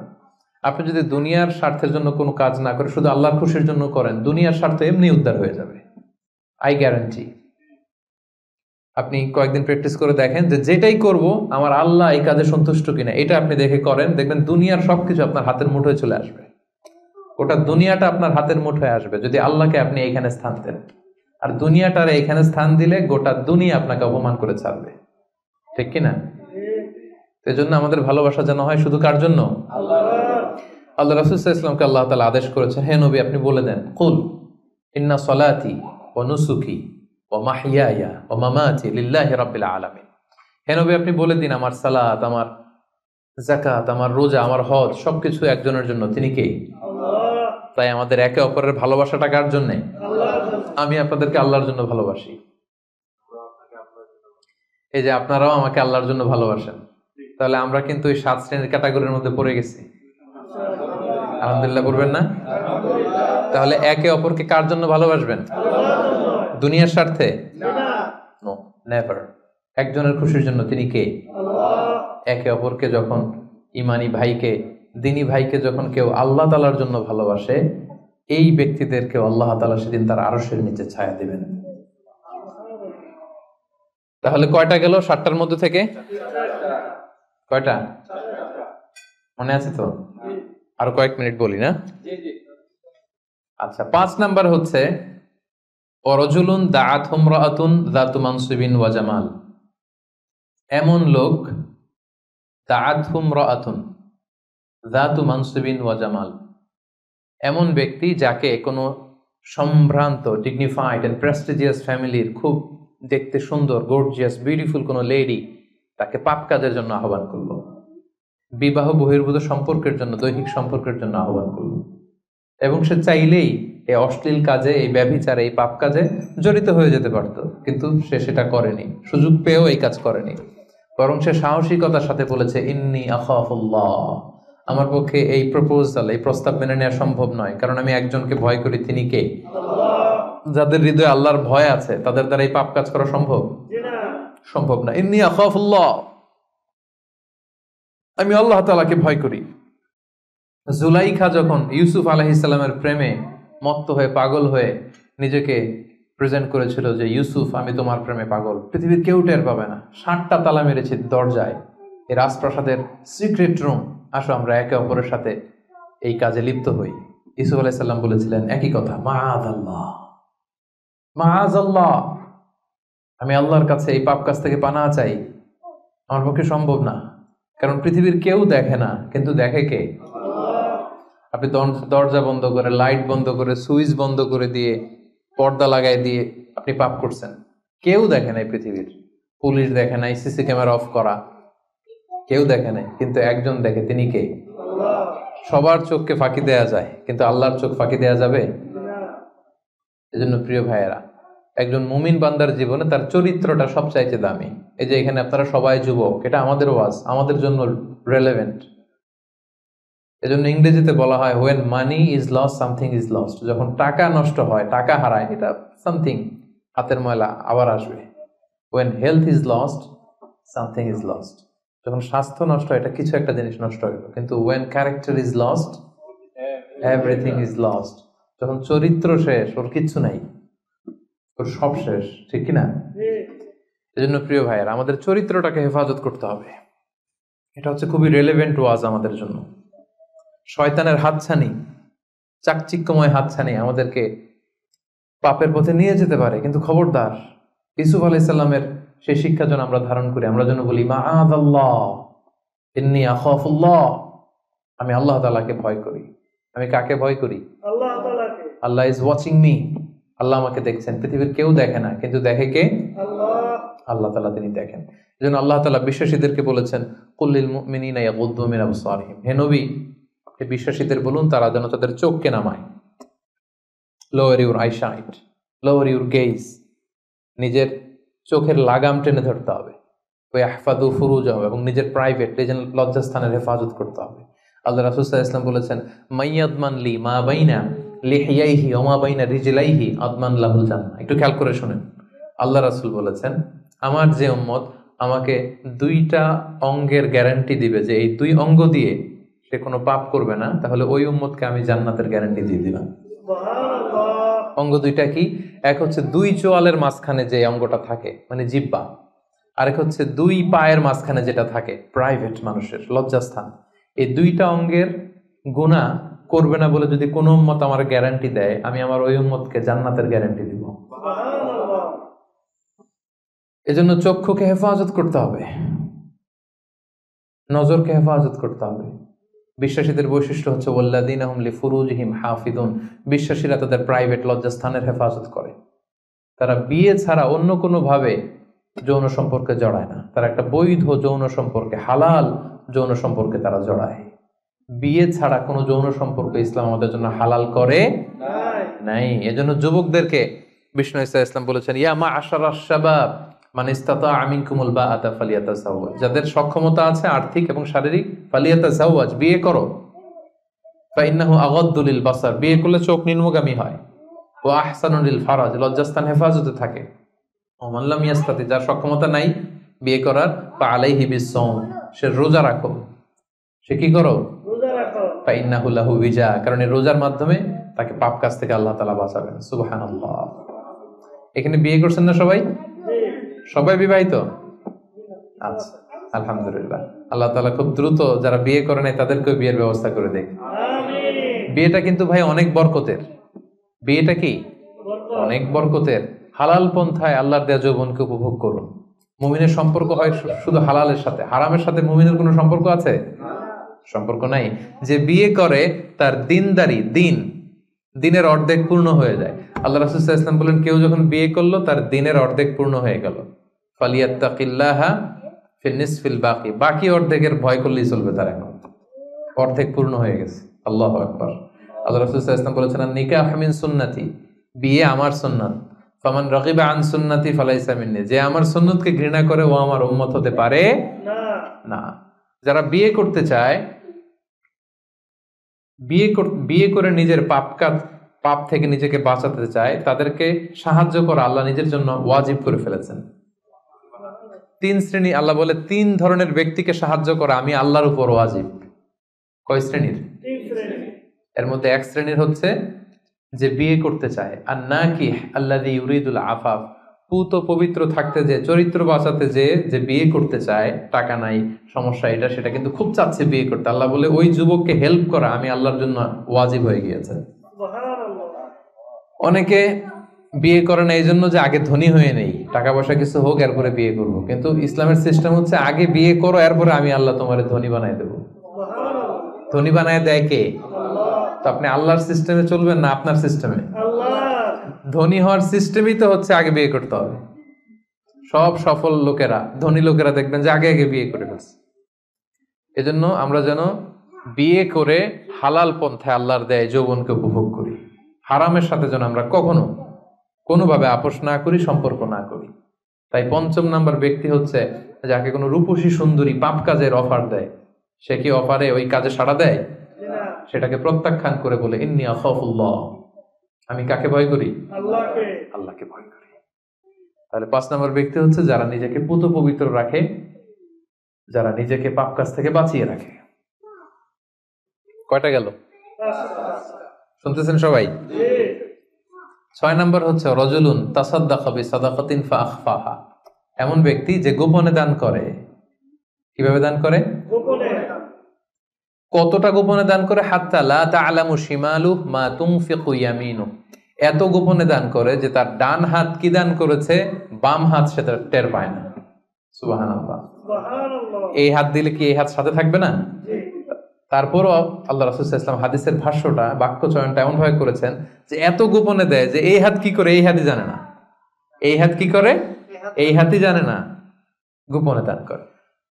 আপনি যদি দুনিয়ার স্বার্থের জন্য কোনো কাজ না করে শুধু আল্লাহর খুশির জন্য করেন, দুনিয়ার স্বার্থ এমনি উদ্ধার হয়ে যাবে, আই গ্যারান্টি। আপনি কয়েকদিন প্র্যাকটিস করে দেখেন যে যেটাই করব আমার আল্লাহ এই কাজে সন্তুষ্ট কিনা, এটা আপনি দেখে করেন, দেখবেন দুনিয়ার সবকিছু আপনার হাতের মুঠোয় চলে আসবে। ওটা দুনিয়াটা আপনার হাতের মুঠোয় আসবে যদি আল্লাহকে আপনি এইখানে স্থান দেন। আর দুনিয়াটার এইখানে স্থান দিলে গোটা দুনিয়া আপনাকে অপমান করে ছাড়বে, ঠিক কিনা? এজন্য আমাদের ভালোবাসা যেন হয় শুধু কার জন্য? আল্লাহ রাসূল সাল্লাল্লাহু আলাইহি ওয়াসাল্লামকে আল্লাহ তাআলা আদেশ করেছে, হে নবী আপনি বলে দেন, কুল ইন্না সলাতি ওয়া নুসুকি ওয়া মাহইয়ায়া ওয়া মামাতি লিল্লাহি রাব্বিল আলামিন। হে নবী আপনি বলে দিন আমার সালাত, আমার যাকাত, আমার রোজা, আমার হজ সবকিছু একজনের জন্য, তিনি কে? আল্লাহ। তাই আমাদের একে অপরের ভালোবাসাটা কার জন্য? আল্লাহর জন্য। আমি আপনাদেরকে আল্লাহর জন্য ভালোবাসি, এই যে আপনারাও আমাকে আল্লাহর জন্য ভালোবাসেন। তাহলে আমরা কিন্তু ওই 7 শ্রেণীর ক্যাটাগরির মধ্যে পড়ে গেছি। আলহামদুলিল্লাহ বলবেন না? তাহলে একে অপরকে কার জন্য ভালোবাসবেন? দুনিয়ার স্বার্থে? No, never. একজনের খুশির জন্য, তিনি কে? আল্লাহ। একে অপরকে যখন ইমানি ভাইকে, দিনী ভাইকে যখন কেউ আল্লাহ তাআলার জন্য ভালোবাসে, এই ব্যক্তিদেরকে আল্লাহ তাআলা সেদিন তার আরশের নিচে ছায়া দিবেন। তাহলে কয়টা গেল 7টার মধ্যে থেকে? কয়টা মনে আছে তো? আরো কয়েক মিনিট বলি না? আচ্ছা, 5 নাম্বার হচ্ছে ওয়ারাজুলুন দাআতহু ইমরাআতুন যাতু মানসিবিন ওয়া জামাল। এমন লোক, দাআতহু ইমরাআতুন যাতু মানসিবিন ওয়া জামাল, এমন ব্যক্তি যাকে কোনো সম্ভ্রান্ত, ডিগনিফাইড এন্ড প্রেস্টিজিয়াস ফ্যামিলির খুব দেখতে সুন্দর, গর্জিয়াস, বিউটিফুল কোনো লেডি তাকে পাপ কাজের জন্য আহ্বান করলো, বিবাহ বহির্ভূত সম্পর্কের জন্য, দৈহিক সম্পর্কের জন্য আহ্বান করলো, এবং সে চাইলেই এই অশ্লীল কাজে, এই ব্যভিচারে, এই পাপ কাজে জড়িত হয়ে যেতে পারত, কিন্তু সে সেটা করেনি, সুযোগ পেয়েও এই কাজ করেনি, বরং সে সাহসিকতার সাথে বলেছে ইন্নী আখাফুল্লাহ, আমার পক্ষে এই প্রপোজাল, এই প্রস্তাব মেনে নেওয়া সম্ভব নয়, কারণ আমি একজনকে ভয় করি, তিনি কে? আল্লাহ। যাদের হৃদয়ে আল্লাহর ভয় আছে তাদের দ্বারা এই পাপ কাজ করা সম্ভব? সম্ভব না। ইন্নী আখাফুল্লাহ, আমি আল্লাহ তাআলাকে ভয় করি। জুলাইখা যখন ইউসুফ আলাইহিস সালামের প্রেমে মত্ত হয়ে, পাগল হয়ে নিজেকে প্রেজেন্ট করেছিল যে ইউসুফ আমি তোমার প্রেমে পাগল, পৃথিবীর কেউ টের পাবে না, 7টা তালা মেরেছি দরজায়, এই রাজপ্রাসাদের সিক্রেট রুম, আসো আমরা একে অপরের সাথে এই কাজে লিপ্ত হই। ইউসুফ আলাইহিস সালাম বলেছিলেন একই কথা, মাআযাল্লাহ, মাআযাল্লাহ, আমি আল্লাহর কাছে এই পাপ কাজ থেকে পানাহ চাই, আমার পক্ষে সম্ভব না, কারণ পৃথিবীর কেউ দেখে না, কিন্তু দেখে কে? আপনি দরজা বন্ধ করে, লাইট বন্ধ করে, সুইচ বন্ধ করে দিয়ে, পর্দা লাগাই দিয়ে আপনি পাপ করছেন, কেউ দেখে নাই পৃথিবীর, পুলিশ দেখে নাই, সিসি ক্যামেরা অফ করা, কেউ দেখে নাই, কিন্তু একজন দেখে, তিনি কে? সবার চোখকে ফাঁকি দেয়া যায়, কিন্তু আল্লাহর চোখ ফাঁকি দেয়া যাবে? এজন্য প্রিয় ভাইয়েরা, একজন মুমিন বান্দার জীবনে তার চরিত্রটা সবচাইতে দামি। এই যে এখানে আপনারা সবাই যুবক, এটা আমাদের ওয়াজ, আমাদের জন্য রেলেভেন্ট। এজন্য ইংরেজিতে বলা হয় when money is lost something is lost, যখন টাকা নষ্ট হয়, টাকা হারায়, এটা সামথিং, হাতের ময়লা আবার আসবে। when health is lost something is lost, যখন স্বাস্থ্য নষ্ট হয়, এটা কিছু একটা জিনিস নষ্ট হইল, কিন্তু when character is lost everything is lost, যখন চরিত্র শেষ, ওর কিচ্ছু নাই, ওর সব শেষ, ঠিক কিনা? এজন্য প্রিয় ভাইয়েরা, আমাদের চরিত্রটাকে হেফাজত করতে হবে। এটা হচ্ছে খুবই রেলেভেন্ট ওয়াজ আমাদের জন্য। শয়তানের হাতছানি, চাকচিক্যময় হাতছানি আমাদেরকে পাপের পথে নিয়ে যেতে পারে, কিন্তু খবরদার, ইউসুফ আলাইহিস সালামের সেই শিক্ষা যেন আমরা ধারণ করি। আমরা যেন বলি মাআযাল্লাহ, ইন্নী আখাফুল্লাহ, আমি আল্লাহ তাআলাকে ভয় করি। আমি কাকে ভয় করি? আল্লাহ তাআলাকে। আল্লাহ ইজ ওয়াচিং মি, আল্লাহ আমাকে দেখছেন, পৃথিবীর কেউ দেখে না, কিন্তু দেখে কে? আল্লাহ। আল্লাহ তাআলা তিনি দেখেন। এজন্য আল্লাহ তাআলা বিশ্বাসীদেরকে বলেছেন কুল্লিল মুমিনিনা ইয়াগুদ্দু মিন আবসারিহিম, হে নবী আপনি বিশ্বাসীদের বলুন তারা যেন তাদের চোখকে নামায়, lower your eyesight, lower your gauge, নিজের চোখের লাগাম টেনে ধরতে হবে, ওয়াহফাযু ফুরুজাহুম, এবং নিজের প্রাইভেট, নিজের লজ্জাস্থানের হেফাজত করতে হবে। আল্লাহ রাসূল সাল্লাল্লাহু আলাইহি ওয়াসাল্লাম বলেছেন মাইয়াদমান লি মা বাইনা লিহিয়াইহি ওয়া মা বাইনা রিজলাইহি আদমান লাহুল জান্নাহ। একটু খেয়াল করে শুনেন, আল্লাহ রাসূল বলেছেন, আমার যে উম্মত আমাকে দুইটা অঙ্গের গ্যারান্টি দিবে যে এই দুই অঙ্গ দিয়ে সে কোনো পাপ করবে না, তাহলে ওই উম্মতকে আমি জান্নাতের গ্যারান্টি দিয়ে দিলাম। অঙ্গ দুইটা কি? এক হচ্ছে দুই চোয়ালের মাঝখানে যে অঙ্গটা থাকে মানে জিহ্বা, আরেক হচ্ছে দুই পায়ের মাঝখানে যেটা থাকে প্রাইভেট মানুষের লজ্জাস্থান। এই দুইটা অঙ্গের গুনাহ করবে না বলে যদি কোনো উম্মত আমার গ্যারান্টি দেয়, আমি আমার ওই উম্মতকে জান্নাতের গ্যারান্টি দিব। এজন্য চক্ষুকে হেফাজত করতে হবে, নজরকে হেফাজত করতে হবে। বিশ্বাসীদের বৈশিষ্ট্য হচ্ছে ওয়াল্লাযীনা হুম লিফুরুজিহিম হাফিজুন, বিশ্বাসীরা তাদের প্রাইভেট লজ্জাস্থানের হেফাজত করে। তারা বিয়ে ছাড়া অন্য কোনো ভাবে যৌন সম্পর্কে জড়ায় না, তারা একটা বৈধ যৌন সম্পর্কে, হালাল যৌন সম্পর্কে তারা জড়ায়। বিয়ে ছাড়া কোনো যৌন সম্পর্ক ইসলাম আমাদের জন্য হালাল করে নাই। এজন্য যুবকদেরকে বিষ্ণু ঈসা ইসলাম বলেছেন, ইয়া মা'আশারাশ শাবাব মান ইসতাতাআ মিনকুমুল বাআতা ফালিয়াতাযাওয়াজ, যাদের সক্ষমতা আছে আর্থিক এবং শারীরিক, ফালিয়াতাযাওয়াজ, বিয়ে করো। ফাইন্নাহু আগাদ্দু লিল বাসার, বিয়ে করলে চোখ নিম্নগামী হয়। ওয়া আহসানু লিল ফারাজ, লজ্জাস্থান হেফাজতে থাকে। ওয়া মান লাম ইয়াস্তাতি, যার সক্ষমতা নাই বিয়ে করার, ফাআলাইহি বিসসাওম, সে রোজা রাখো। সে কি করো? রোজা রাখো। ফাইন্নাহু লাহু বিজা, কারণ এই রোজার মাধ্যমে তাকে পাপ কাজ থেকে আল্লাহ তাআলা বাঁচাবেন। সুবহানাল্লাহ। এখানে বিয়ে করছেন না সবাই? সবাই বিবাহিত? আচ্ছা, আলহামদুলিল্লাহ। আল্লাহ তাআলা খুব দ্রুত যারা বিয়ে করে নাই তাদেরকেও বিয়ের ব্যবস্থা করে দেয়। বিয়েটা কিন্তু ভাই অনেক বরকতের। বিয়েটা কি? অনেক বরকতের। হালাল পন্থায় আল্লাহর দেয়া যৌবনকে উপভোগ করুন। মুমিনের সম্পর্ক হয় শুধু হালালের সাথে, হারামের সাথে মুমিনের কোনো সম্পর্ক আছে? সম্পর্ক নাই। যে বিয়ে করে তার দিনদারি, দিনের অর্ধেক পূর্ণ হয়ে যায়। আল্লাহ রাসূল সাল্লাল্লাহু আলাইহি ওয়াসাল্লাম বলেন, কেউ যখন বিয়ে করলো তার দিনের অর্ধেক পূর্ণ হয়ে গেল। ফালিয়াত্তাকিল্লাহা ফিন নিসফিল বাকি, বাকি অর্ধেকের ভয় করলেই চলবে তার, এখন অর্ধেক পূর্ণ হয়ে গেছে। আল্লাহু আকবার। আল্লাহ রাসূল সাল্লাল্লাহু আলাইহি ওয়াসাল্লাম বলেছেন, নিকাহ মিন সুন্নতি, বিয়ে আমার সুন্নাত। ফামান রাগিবা আন সুন্নতি ফালাইসা মিন্নি, যে আমার সুন্নতকে ঘৃণা করে ও আমার উম্মত হতে পারে না। যারা বিয়ে করতে চায়, বিয়ে করে নিজের পাপ থেকে নিজেকে বাঁচাতে চায়, তাদেরকে সাহায্য করা আল্লাহ নিজের জন্য ওয়াজিব করে ফেলেছেন। তিন শ্রেণী, আল্লাহ বলে 3 ধরনের ব্যক্তিকে সাহায্য করা আমি আল্লাহর উপর ওয়াজিব। কয় শ্রেণীর? 3 শ্রেণীর। এর মধ্যে এক শ্রেণীর হচ্ছে যে বিয়ে করতে চায়, আর নাকিহ আল্লাযী ইউরিদুল আফাফ, পুত পবিত্র থাকতে যে, চরিত্র বাঁচাতে যে বিয়ে করতে চায়, টাকা নাই, সমস্যা এটা সেটা, কিন্তু খুব চাচ্ছে বিয়ে করতে। আল্লাহ বলে ওই যুবককে হেল্প করা আমি আল্লাহর জন্য ওয়াজিব হয়ে গিয়েছে। অনেকে বিয়ে করে না এই জন্য যে আগে ধনী হয়ে নেই, টাকা পয়সা কিছু হোক এরপরে বিয়ে করবো, কিন্তু ইসলামের সিস্টেম হচ্ছে আগে বিয়ে করো, এরপরে আমি আল্লাহ তোমার ধনী বানাই দেবো। ধনী বানায় দেয় কে? তো আপনি আল্লাহর সিস্টেমে চলবেন না আপনার সিস্টেমে? ধনী হওয়ার সিস্টেমই তো হচ্ছে আগে বিয়ে করতে হবে। সব সফল লোকেরা, ধনী লোকেরা দেখবেন যে আগে আগে বিয়ে করে ফেলছে। এজন্য আমরা যেন বিয়ে করে হালাল পন্থায় আল্লাহর দেয় যৌবনকে উপভোগ করি। হারামের সাথে যেন আমরা কখনো কোনোভাবে আপোষ না করি, সম্পর্ক না করি। তাই 5 নাম্বার ব্যক্তি হচ্ছে যাকে কোনো রূপসী সুন্দরী পাপ কাজের অফার দেয়, সে কি অফারে ওই কাজে সাড়া দেয়? সেটাকে প্রত্যাখ্যান করে বলে, ইন্নী আখাফুল্লাহ, আমি কাকে ভয় করি? আল্লাহকে ভয় করি। তাহলে 5 নম্বর ব্যক্তি হচ্ছে যারা নিজেকে পুত পবিত্র রাখে, যারা নিজেকে পাপ কাজ থেকে বাঁচিয়ে রাখে। কয়টা গেল? শুনতেছেন সবাই? 6 নম্বর হচ্ছে রাজুলুন তাসাদ্দাকা বিসাদাকাতিন ফাআখফাহা, এমন ব্যক্তি যে গোপনে দান করে। কিভাবে দান করে? গোপনে। কতটা গোপনে দান করে? হাত্তা লা তা'লামু শিমালুহু মা তুনফিকু ইয়ামিনু, এত গোপনে দান করে যে তার ডান হাত কি দান করেছে বাম হাত সেটা টের পায় না। সুবহানাল্লাহ। এই হাত দিলে কি এই হাত সাথে থাকবে না? তারপরও আল্লাহ রাসূল সাল্লাল্লাহু আলাইহি ওয়াসাল্লাম হাদিসের ভাষ্যটা, বাক্য চয়নটা এমন ভাবে করেছেন যে এত গোপনে দেয় যে এই হাত কি করে এই হাতই জানে না, এই হাত কি করে এই হাতই জানে না, গোপনে দান করে।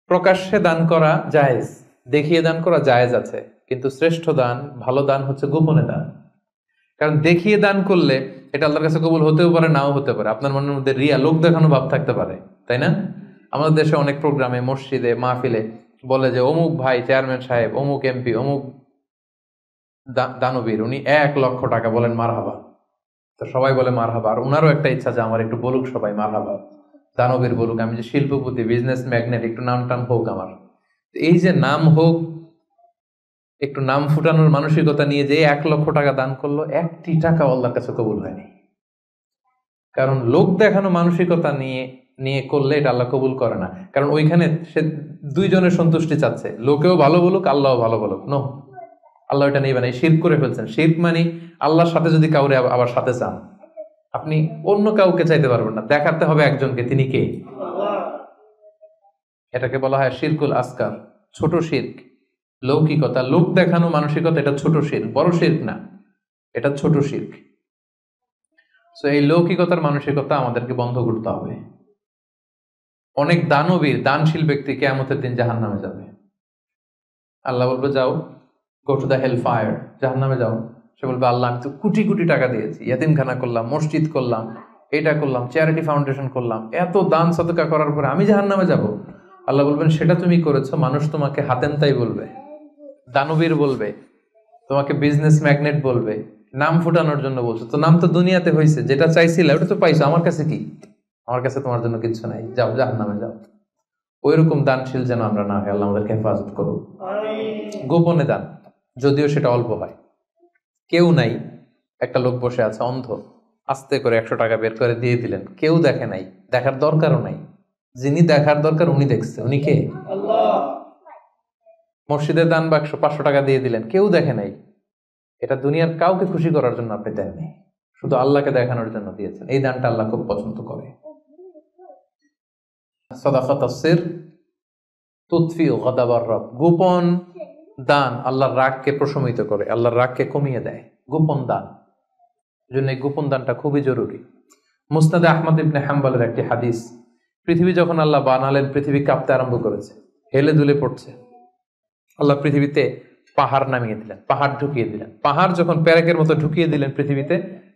প্রকাশ্যে দান করা জায়েজ, দেখিয়ে দান করা জায়েজ আছে, কিন্তু শ্রেষ্ঠ দান, ভালো দান হচ্ছে গোপনে দান। কারণ দেখিয়ে দান করলে এটা আল্লাহর কাছে কবুল হতেও পারে, নাও হতে পারে। আপনার মনের মধ্যে রিয়া, লোক দেখানো ভাব থাকতে পারে, তাই না? আমাদের দেশে অনেক প্রোগ্রামে, মসজিদে, মাহফিলে বলে যে অমুক ভাই চেয়ারম্যান সাহেব, অমুক এমপি, অমুক দানবীর, উনি 1 লক্ষ টাকা, বলেন মারহাবা। তো সবাই বলে মারহাবা, আর ওনারও একটা ইচ্ছা যে আমার একটু বলুক সবাই মারহাবা, দানবীর বলুক, আমি যে শিল্পপতি, বিজনেস ম্যাগনেট, একটু নাম টাম হোক আমার। এই যে নাম হোক, একটু নাম ফুটানোর মানসিকতা নিয়ে যে 1,00,000 টাকা দান করলো, একটি টাকা আল্লাহর কাছে কবুল হয়নি। কারণ লোক দেখানো মানসিকতা নিয়ে নিয়ে করলে এটা আল্লাহ কবুল করে না। কারণ ওইখানে সে দুইজনের সন্তুষ্টি চাচ্ছে, লোকেও ভালো বলুক, আল্লাহও ভালো বলুক। নো, আল্লাহ এটা নেবেন। এই শিরক করে ফেলছেন। শিরক মানে আল্লাহর সাথে যদি কাউরে আবার সাথে চান, আপনি অন্য কাউকে চাইতে পারবেন না, দেখাতে হবে একজনকে, তিনি কে? এটাকে বলা হয় শিরকুল আসকার, ছোট শিরক। লৌকিকতা, লোক দেখানো মানসিকতা, এটা ছোট শিরক, বড় শিরক না, এটা ছোট শিরক। তো এই লৌকিকতার মানসিকতা আমাদেরকে বন্ধ করতে হবে। অনেক দানবীর, দানশীল ব্যক্তি কিয়ামতের দিন জাহান্নামে যাবে। আল্লাহ বলবে যাও, go to the hell fire, জাহান্নামে যাও। সে বলবে আল্লাহ আমি তো কোটি কোটি টাকা দিয়েছি, ইয়াতিমখানা করলাম, মসজিদ করলাম, এটা করলাম, চ্যারিটি ফাউন্ডেশন করলাম, এত দান সদকা করার পরে আমি জাহান্নামে যাব? আল্লাহ বলবেন সেটা তুমি করেছো, মানুষ তোমাকে হাতেন তাই বলবে, দানবীর বলবে, তোমাকে বিজনেস ম্যাগনেট বলবে, নাম ফুটানোর জন্য বলছো। তো নাম তো দুনিয়াতে হয়েছে, যেটা চাইছিলে ওটা তো পাইছো, আমার কাছে কি? আমার কাছে তোমার জন্য কিচ্ছু নাই, যাও জাহান্নামে যাও। ওইরকম দানশীল যেন আমরা না হয়, আল্লাহ আমাদেরকে হেফাজত করুক। গোপনে দান, যদিও সেটা অল্প হয়। কেউ নাই, একটা লোক বসে আছে অন্ধ, আস্তে করে 100 টাকা বের করে দিয়ে দিলেন, কেউ দেখে নাই, দেখার দরকারও নাই। যিনি দেখার দরকার উনি দেখছে, উনি কে? আল্লাহ। মসজিদের দান বাক্স 500 টাকা দিয়ে দিলেন, কেউ দেখে নাই। এটা দুনিয়ার কাউকে খুশি করার জন্য আপনি দেননি, শুধু আল্লাহকে দেখানোর জন্য দিয়েছেন। এই দানটা আল্লাহ খুব পছন্দ করে। সাদাকাতুস সির তুতফিউ গাদাবার রব, গোপন দান আল্লাহর রাগকে প্রশমিত করে, আল্লাহর রাগকে কমিয়ে দেয়। গোপন দান, জন্য এই গোপন দানটা খুবই জরুরি। মুসনাদে আহমদ ইবনে হাম্বলের একটি হাদিস, পৃথিবী যখন আল্লাহ বানালেন, পৃথিবী কাঁপতে আরম্ভ করেছে, হেলে দুলে পড়ছে। আল্লাহ পৃথিবীতে পাহাড় নামিয়ে দিলেন, পাহাড় ঢুকিয়ে দিলেন। পাহাড় যখন প্যারেকের মতো ঢুকিয়ে দিলেন পৃথিবীতে,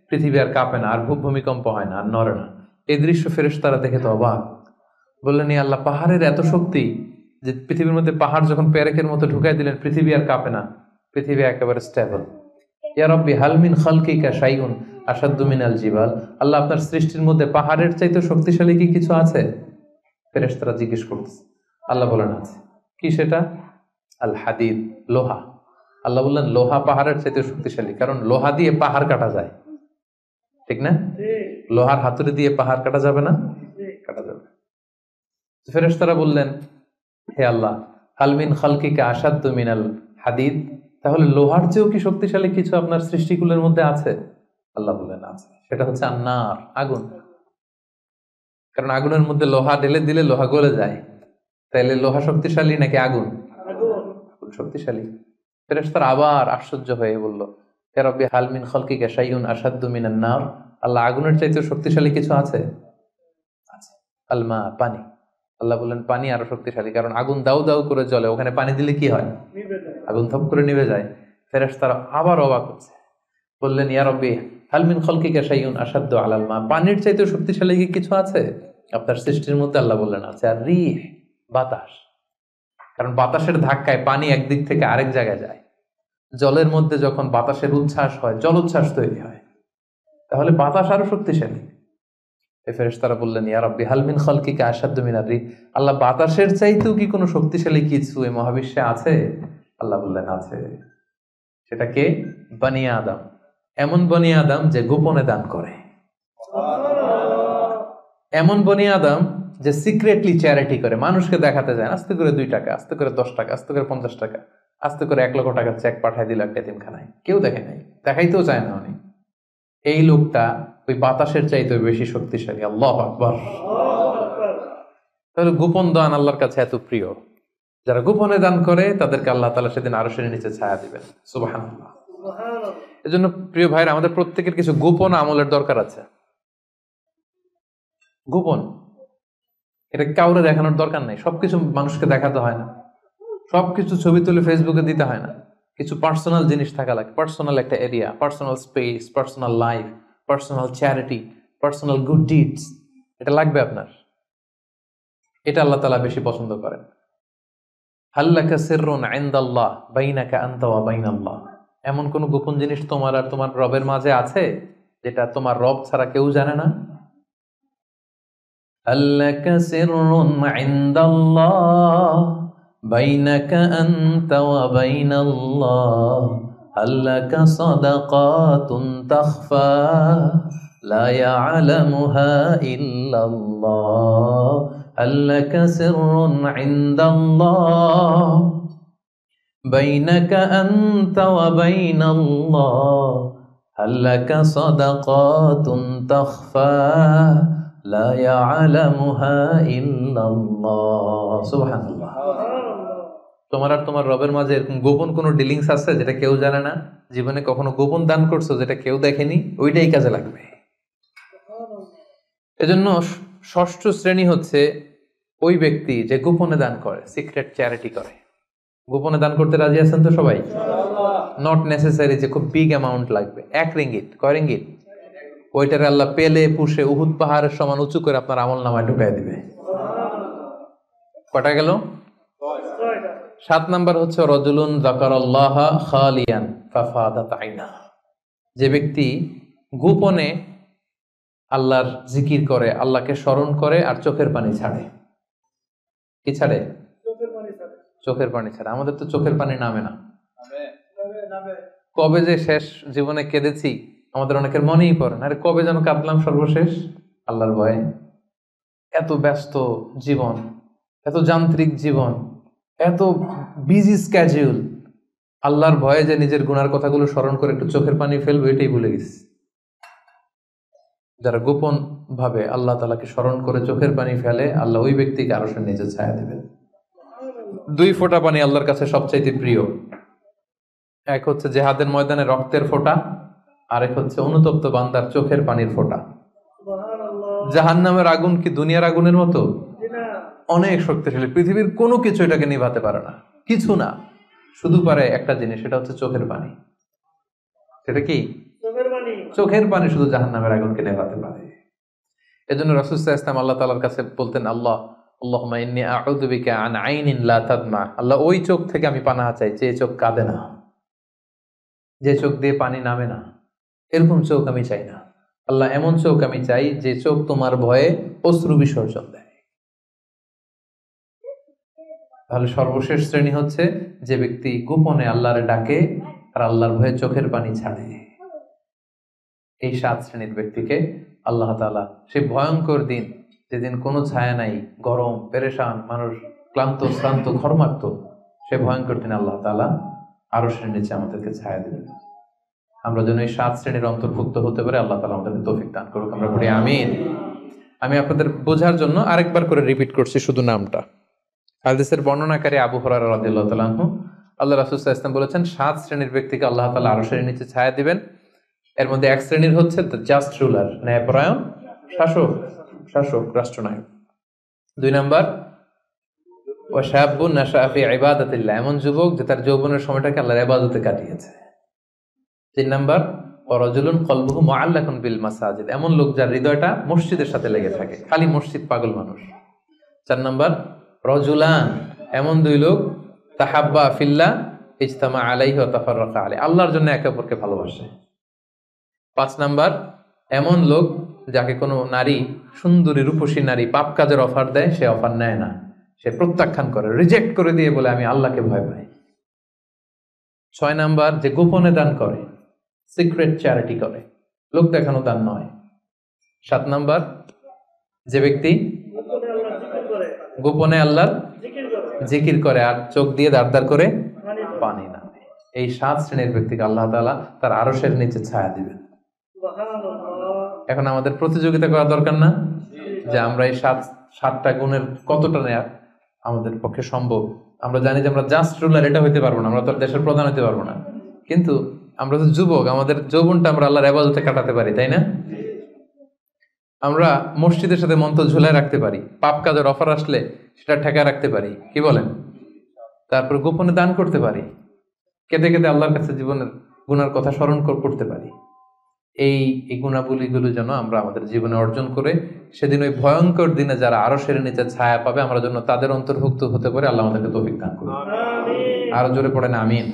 পৃথিবী আর কাঁপে না, আর ভূমিকম্প হয় না, আর নড়ে না। এই দৃশ্য ফেরেশতারা দেখে তো অবাক, বললেন এই আল্লাহ, পাহাড়ের এত শক্তি যে পৃথিবীর মধ্যে পাহাড় যখন প্যারেকের মতো ঢুকাই দিলেন, পৃথিবী আর কাঁপে না, পৃথিবী একেবারে স্টেবল। ইয়া রাব্বি হাল মিন খালকিকা শাইউন আশাদ্দু মিনাল জিবাল, আল্লাহ আপনার সৃষ্টির মধ্যে পাহাড়ের চাইতে শক্তিশালী কি কিছু আছে? ফেরেশতারা জিজ্ঞেস করতেছে। আল্লাহ বলেন আছে। কি সেটা? আল হাদিদ, লোহা। আল্লাহ বললেন লোহা পাহাড়ের চাইতে শক্তিশালী, কারণ লোহা দিয়ে পাহাড় কাটা যায়, ঠিক না? লোহার হাতুড়ি দিয়ে পাহাড় কাটা যাবে না? কাটা যাবে। ফেরেশতারা বললেন হে আল্লাহ, হাল মিন খালকিকা আশাদ্দু মিনাল হাদিদ, তাহলে লোহার চেয়েও কি শক্তিশালী কিছু আপনার সৃষ্টিগুলোর মধ্যে আছে? আল্লাহ বললেন আছে, সেটা হচ্ছে আন্নার, আগুন। কারণ আগুনের মধ্যে লোহা ঢেলে দিলে লোহা গলে যায়, তাইলে লোহা শক্তিশালী নাকি আগুন? আগুন শক্তিশালী। ফেরেশতারা আবার আশ্চর্য হয়ে বলল হে রাব্বি হাল মিন খালকিকা শাইউন আশাদ্দু মিনান নার, আল্লাহ আগুনের চাইতে শক্তিশালী কিছু আছে? আছে। আলমা, পানি। আল্লাহ বললেন পানি আরো শক্তিশালী, কারণ আগুন দাউ দাউ করে জ্বলে, ওখানে পানি দিলে কি হয়? আগুন থপ করে নিভে যায়। ফেরেশতারা আবার অবাক হচ্ছে, বললেন ইয়া রাব্বি হাল মিন খালকিকা শাইউন আশাদ্দু আলাল মা, পানির চাইতে শক্তিশালী কি কিছু আছে আপনার সৃষ্টির মধ্যে? আল্লাহ বললেন আছে। আর রিহ, বাতাস, কারণ বাতাসের ধাক্কায় পানি একদিক থেকে আরেক জায়গায় যায়। জলের মধ্যে যখন বাতাসের উচ্ছ্বাস হয়, জলোচ্ছ্বাস তৈরি হয়, তাহলে বাতাস আরো শক্তিশালী। ফেরেশতারা বললেন ইয়া রাব্বি হাল মিন খালকিকা আশাদ্দু মিনার রিহ, আল্লাহ বাতাসের চাইতেও কি কোনো শক্তিশালী কিছু এই মহাবিশ্বে আছে? আল্লাহ বললেন আছে। সেটা কে? বনি আদম। এমন বনি আদম যে গোপনে দান করে, এমন বনি আদম যে সিক্রেটলি চ্যারিটি করে, মানুষকে দেখাতে যায়, আস্তে করে 2 টাকা, আস্তে করে 10 টাকা, আস্তে করে 50 টাকা, আস্তে করে 1,00,000 টাকার চেক পাঠায় দিল একটা এতিমখানায়, কেউ দেখে নাই, দেখাইতেও চায় না উনি। এই লোকটা ওই বাতাসের চাইতে বেশি শক্তিশালী। আল্লাহু আকবার। তাহলে গোপন দান আল্লাহর কাছে এত প্রিয়, যারা গোপনে দান করে তাদেরকে আল্লাহ তাআলা সেদিন আরশের নিচে ছায়া দিবেন। সুবহানাল্লাহ। এজন্য প্রিয় ভাইরা, আমাদের প্রত্যেকের কিছু গোপন আমলের দরকার আছে। গোপন, এটা কাউরে দেখানোর দরকার নেই, সবকিছু মানুষকে দেখাতে হয় না, সবকিছু ছবি তুলে ফেসবুকে দিতে হয় না। কিছু পার্সোনাল জিনিস থাকা লাগে, পার্সোনাল একটা area, personal space, personal life, personal charity, personal good deeds, এটা লাগবে আপনার। এটা আল্লাহ তাআলা বেশি পছন্দ করেন। হাল্লাকা সিররুন ইনদাল্লাহ বাইনাকা আনতা ওয়া বাইনাল্লাহ, এমন কোন গোপন জিনিস তোমার আর তোমার রবের মাঝে আছে যেটা তোমার রব ছাড়া কেউ জানে না। আল্লাকা সিররুন ইনদাল্লাহ বাইনাকা আনতা ওয়া বাইনাল্লাহ আল্লাকা সাদাকাতুন তাখফা লা ইয়ালামুহা ইল্লাল্লাহ আল্লাকা সিররুন ইনদাল্লাহ বাইনাকা আনতা ওয়া বাইনাল্লাহ আল্লাকা সাদাকাতুন তাখফা লা ইয়ালামুহা ইল্লাল্লাহ। সুবহানাল্লাহ। তোমার আর তোমার রবের মাঝে এরকম গোপন কোনো ডিলিংস আছে যেটা কেউ জানে না? জীবনে কখনো গোপন দান করছো যেটা কেউ দেখেনি? ওইটাই কাজে লাগবে। এজন্য ষষ্ঠ শ্রেণী হচ্ছে ওই ব্যক্তি যে গোপনে দান করে, সিক্রেট চ্যারিটি করে। গোপনে দান করতে রাজি আছেন তো সবাই? নট নেসেসারি যে খুব বিগ অ্যামাউন্ট লাগবে। 1 রিঙ্গিট, কয় রিঙ্গিট? ওইটারে আল্লাহ পেলে পুষে উহুদ পাহাড়ের সমান উঁচু করে আপনার আমল নামায় ঢুকাই দিবে। কটা গেল? 7 নাম্বার হচ্ছে রাজুলুন যাকারাল্লাহ খালিয়ান ফাফাদাত আইনা। যে ব্যক্তি গোপনে আল্লাহর জিকির করে, আল্লাহকে স্মরণ করে আর চোখের পানি ছাড়ে। কি ছাড়ে? চোখের পানি ছাড়ে। আমাদের তো চোখের পানি নামে না। কবে যে শেষ জীবনে কেঁদেছি আমাদের অনেকের মনেই পড়ে না। আরে কবে যেন কাঁদলাম সর্বশেষ? আল্লাহর ভয়ে। এত ব্যস্ত জীবন, এত যান্ত্রিক জীবন, এত বিজি স্ক্যাডিউল, আল্লাহর ভয়ে যে নিজের গুনার কথাগুলো স্মরণ করে একটু চোখের পানি ফেলবো এটাই ভুলে গেছি। যারা গোপন ভাবে আল্লাহ তাআলাকে স্মরণ করে চোখের পানি ফেলে, আল্লাহ ওই ব্যক্তিকে আরশের নিচে ছায়া দিবেন। 2 ফোঁটা পানি আল্লাহর কাছে সবচাইতে প্রিয়। এক হচ্ছে জিহাদের ময়দানে রক্তের ফোঁটা, আরেক হচ্ছে অনুতপ্ত বান্দার চোখের পানির ফোঁটা। জাহান্নামের আগুন কি দুনিয়ার আগুনের মতো? অনেক শক্তিশালী। পৃথিবীর কোনো কিছু এটাকে নিভাতে পারে না, কিছু না। শুধু পারে একটা জিনিস, সেটা হচ্ছে চোখের পানি। সেটা কি? চোখের পানি শুধু জাহান্নামের আগুনকে নেভাতে পারে। এজন্য রাসূল সাল্লাল্লাহু আলাইহি ওয়াসাল্লাম আল্লাহ তাআলার কাছে বলতেন, আল্লাহুম্মা ইন্নী আউযু বিকা আন আইনিন লা তাদমা। আল্লাহ, ওই চোখ থেকে আমি পানাহ চাই যে চোখ কাঁদে না, যে চোখ দিয়ে পানি নামে না। এরকম চোখ আমি চাই না আল্লাহ। এমন চোখ আমি চাই যে চোখ তোমার ভয়ে অশ্রু বিসর্জন দেয়। তাহলে সর্বশেষ শ্রেণী হচ্ছে যে ব্যক্তি গোপনে আল্লাহর ডাকে আর আল্লাহর ভয়ে চোখের পানি ছাড়ে। এই 7 শ্রেণীর ব্যক্তিকে আল্লাহ তাআলা সেই ভয়ঙ্কর দিন, যেদিন কোনো ছায়া নাই, গরম, পেরেশান, মানুষ ক্লান্ত শ্রান্ত ঘর্মাক্ত, সে ভয়ঙ্কর দিন আল্লাহ তাআলা আরশের নিচে আমাদেরকে ছায়া দিবেন। আমরা যেন এই 7 শ্রেণীর অন্তর্ভুক্ত হতে পারে, আল্লাহ তাআলা আমাদেরকে তৌফিক দান করুক। আমরা বলি আমিন। আমি আপনাদের বোঝার জন্য আরেকবার করে রিপিট করছি শুধু নামটা। হাদিসের বর্ণনাকারী আবু হুরায়রা রাদিয়াল্লাহু তাআলা আনহু, আল্লাহ রাসূল সাল্লাল্লাহু আলাইহি ওয়াসাল্লাম বলেছেন 7 শ্রেণীর ব্যক্তিকে আল্লাহ তাআলা আরশের নিচে ছায়া দিবেন। এর মধ্যে 1 শ্রেণীর হচ্ছে দ্য জাস্ট রুলার, ন্যায়পরায়ণ শাসক, রাষ্ট্রনায়ক। 2 নাম্বার ওয়া শাবুন নাশাআ ফি ইবাদাতিল্লাহ, এমন যুবক যে তার যৌবনের সময়টাকে আল্লাহর ইবাদতে কাটিয়েছে। 3 নাম্বার ওয়া রাজুলুন কলবুহু মুআল্লাকুন বিল মাসাজিদ, এমন লোক যার হৃদয়টা মসজিদের সাথে লেগে থাকে, খালি মসজিদ পাগল মানুষ। 4 নাম্বার রাজুলান, এমন 2 লোক তাহাব্বা ফিল্লাহ ইজতামা আলাইহি ওয়া তাফাররাকা আলাইহি, আল্লাহর জন্য একে অপরকে ভালোবাসে। 5 নাম্বার এমন লোক যাকে কোনো নারী, সুন্দরী রূপসী নারী পাপ কাজের অফার দেয়, সে অফার নেয় না, সে প্রত্যাখ্যান করে, রিজেক্ট করে দিয়ে বলে আমি আল্লাহকে ভয় পাই। 6 নাম্বার যে গোপনে দান করে, সিক্রেট চ্যারিটি করে, লোক দেখানো দান নয়। 7 নাম্বার যে ব্যক্তি গোপনে আল্লাহর জিকির করে আর চোখ দিয়ে দাঁড় করে পানি নামে। এই 7 শ্রেণীর ব্যক্তিকে আল্লাহ তাআলা তার আরশের নিচে ছায়া দিবেন। এখন আমাদের প্রতিযোগিতা করা দরকার না যে আমরা এই 7টা গুণের কতটা নেয়া আমাদের পক্ষে সম্ভব। আমরা জানি যে আমরা জাস্ট রুলার এটা হইতে পারবো না, আমরা তো দেশের প্রধান হইতে পারবো না, কিন্তু আমরা তো যুবক, আমাদের যৌবনটা আমরা আল্লাহর ইবাদতে কাটাতে পারি, তাই না? আমরা মসজিদের সাথে মন্ত্র ঝুলায় রাখতে পারি, পাপ কাজের অফার আসলে সেটা ঠেকায় রাখতে পারি, কি বলেন? তারপর গোপনে দান করতে পারি, কেঁদে কেঁদে আল্লাহর কাছে জীবনের গুনার কথা স্মরণ করতে পারি। এই গুণাবলীগুলো যেন আমরা আমাদের জীবনে অর্জন করে সেদিন ওই ভয়ঙ্কর দিনে যারা আরশের নিচে ছায়া পাবে আমরা যেন তাদের অন্তর্ভুক্ত হতে পারে। আল্লাহ আমাদেরকে তৌফিক দান করুন। আরো জোরে পড়েন আমিন।